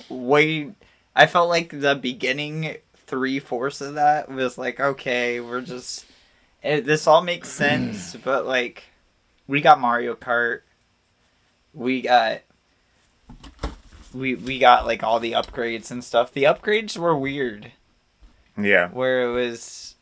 way. I felt like the beginning 3/4 of that was like, okay, we're just. This all makes sense, but like, we got Mario Kart. We got like all the upgrades and stuff. The upgrades were weird. Yeah. Where it was.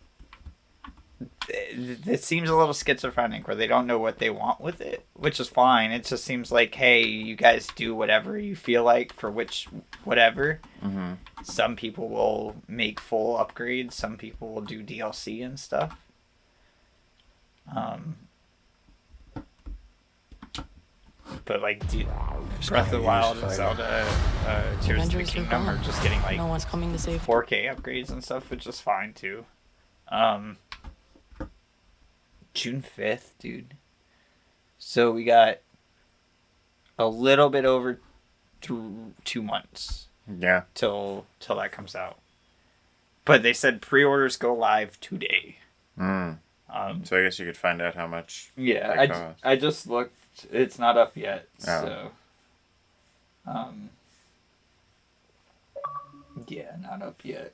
It seems a little schizophrenic where they don't know what they want with it, which is fine. It just seems like, hey, you guys do whatever you feel like for whatever. Mm-hmm. Some people will make full upgrades. Some people will do DLC and stuff. But like Breath of the Wild and Zelda, Tears of the Kingdom are just getting like no one's coming to save 4K upgrades and stuff, which is fine too. June 5th, dude. So we got a little bit over 2 months. Yeah. Till that comes out. But they said pre-orders go live today. So I guess you could find out how much. Yeah, I just looked. It's not up yet. Oh. So. Yeah, not up yet.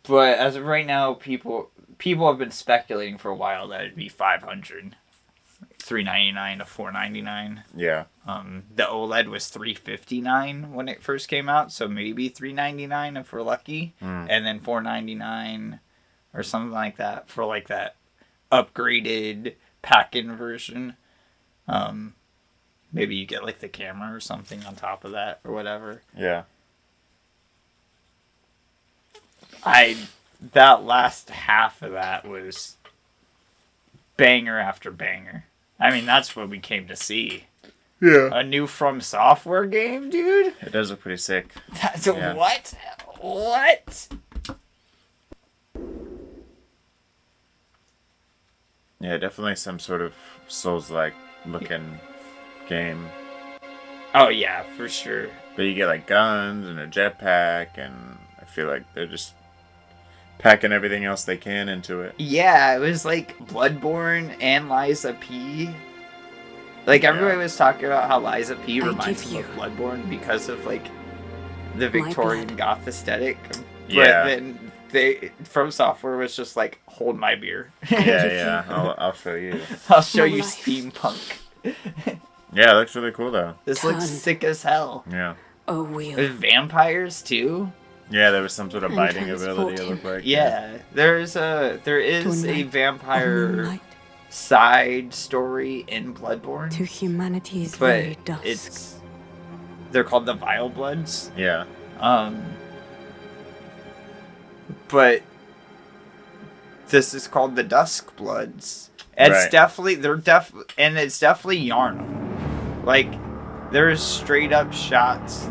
But as of right now, people have been speculating for a while that it'd be $500, $399 to $499. Yeah. The OLED was $359 when it first came out, so maybe $399 if we're lucky, and then $499 or something like that for like that upgraded pack-in version. Maybe you get like the camera or something on top of that or whatever. Yeah. That last half of that was banger after banger. I mean, that's what we came to see. Yeah. A new From Software game, dude? It does look pretty sick. That's what? What? Yeah, definitely some sort of Souls-like looking game. Oh, yeah, for sure. But you get like guns and a jetpack, and I feel like they're just packing everything else they can into it. Yeah, it was like Bloodborne and Liza P. Like, everybody was talking about how Liza P reminds them of Bloodborne because of, like, the Victorian goth aesthetic. But then From Software was just like, hold my beer. Yeah. I'll show you. I'll show you steampunk. Yeah, it looks really cool, though. This looks sick as hell. Yeah. Oh, wheel. With vampires, too? Yeah, there was some sort of biting ability, it looked like. Yeah, there is a vampire side story in Bloodborne. To humanity's but very dusk. They're called the Vile Bloods. Yeah. But this is called the Dusk Bloods. It's definitely and it's definitely Yharnam. Like, there's straight up shots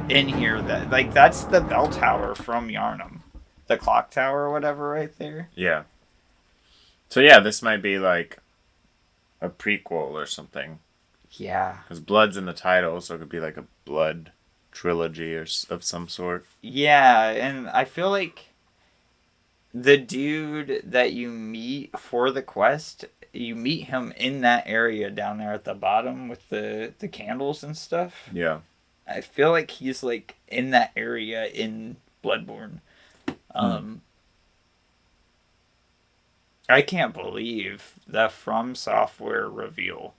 in here that, like, that's the bell tower from Yharnam, the clock tower or whatever right there. Yeah. So yeah, this might be like a prequel or something. Yeah. Because blood's in the title, so it could be like a blood trilogy of some sort. Yeah, and I feel like the dude that you meet for the quest, you meet him in that area down there at the bottom with the candles and stuff. Yeah. I feel like he's like in that area in Bloodborne. I can't believe the From Software reveal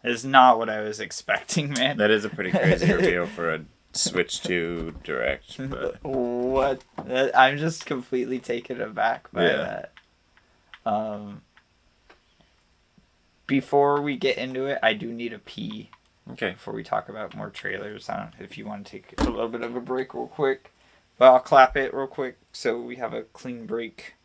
is not what I was expecting, man. That is a pretty crazy reveal for a Switch 2 Direct. But... What? I'm just completely taken aback by that. Before we get into it, I do need a pee. Okay. Before we talk about more trailers, I don't know if you want to take a little bit of a break real quick. But I'll clap it real quick so we have a clean break.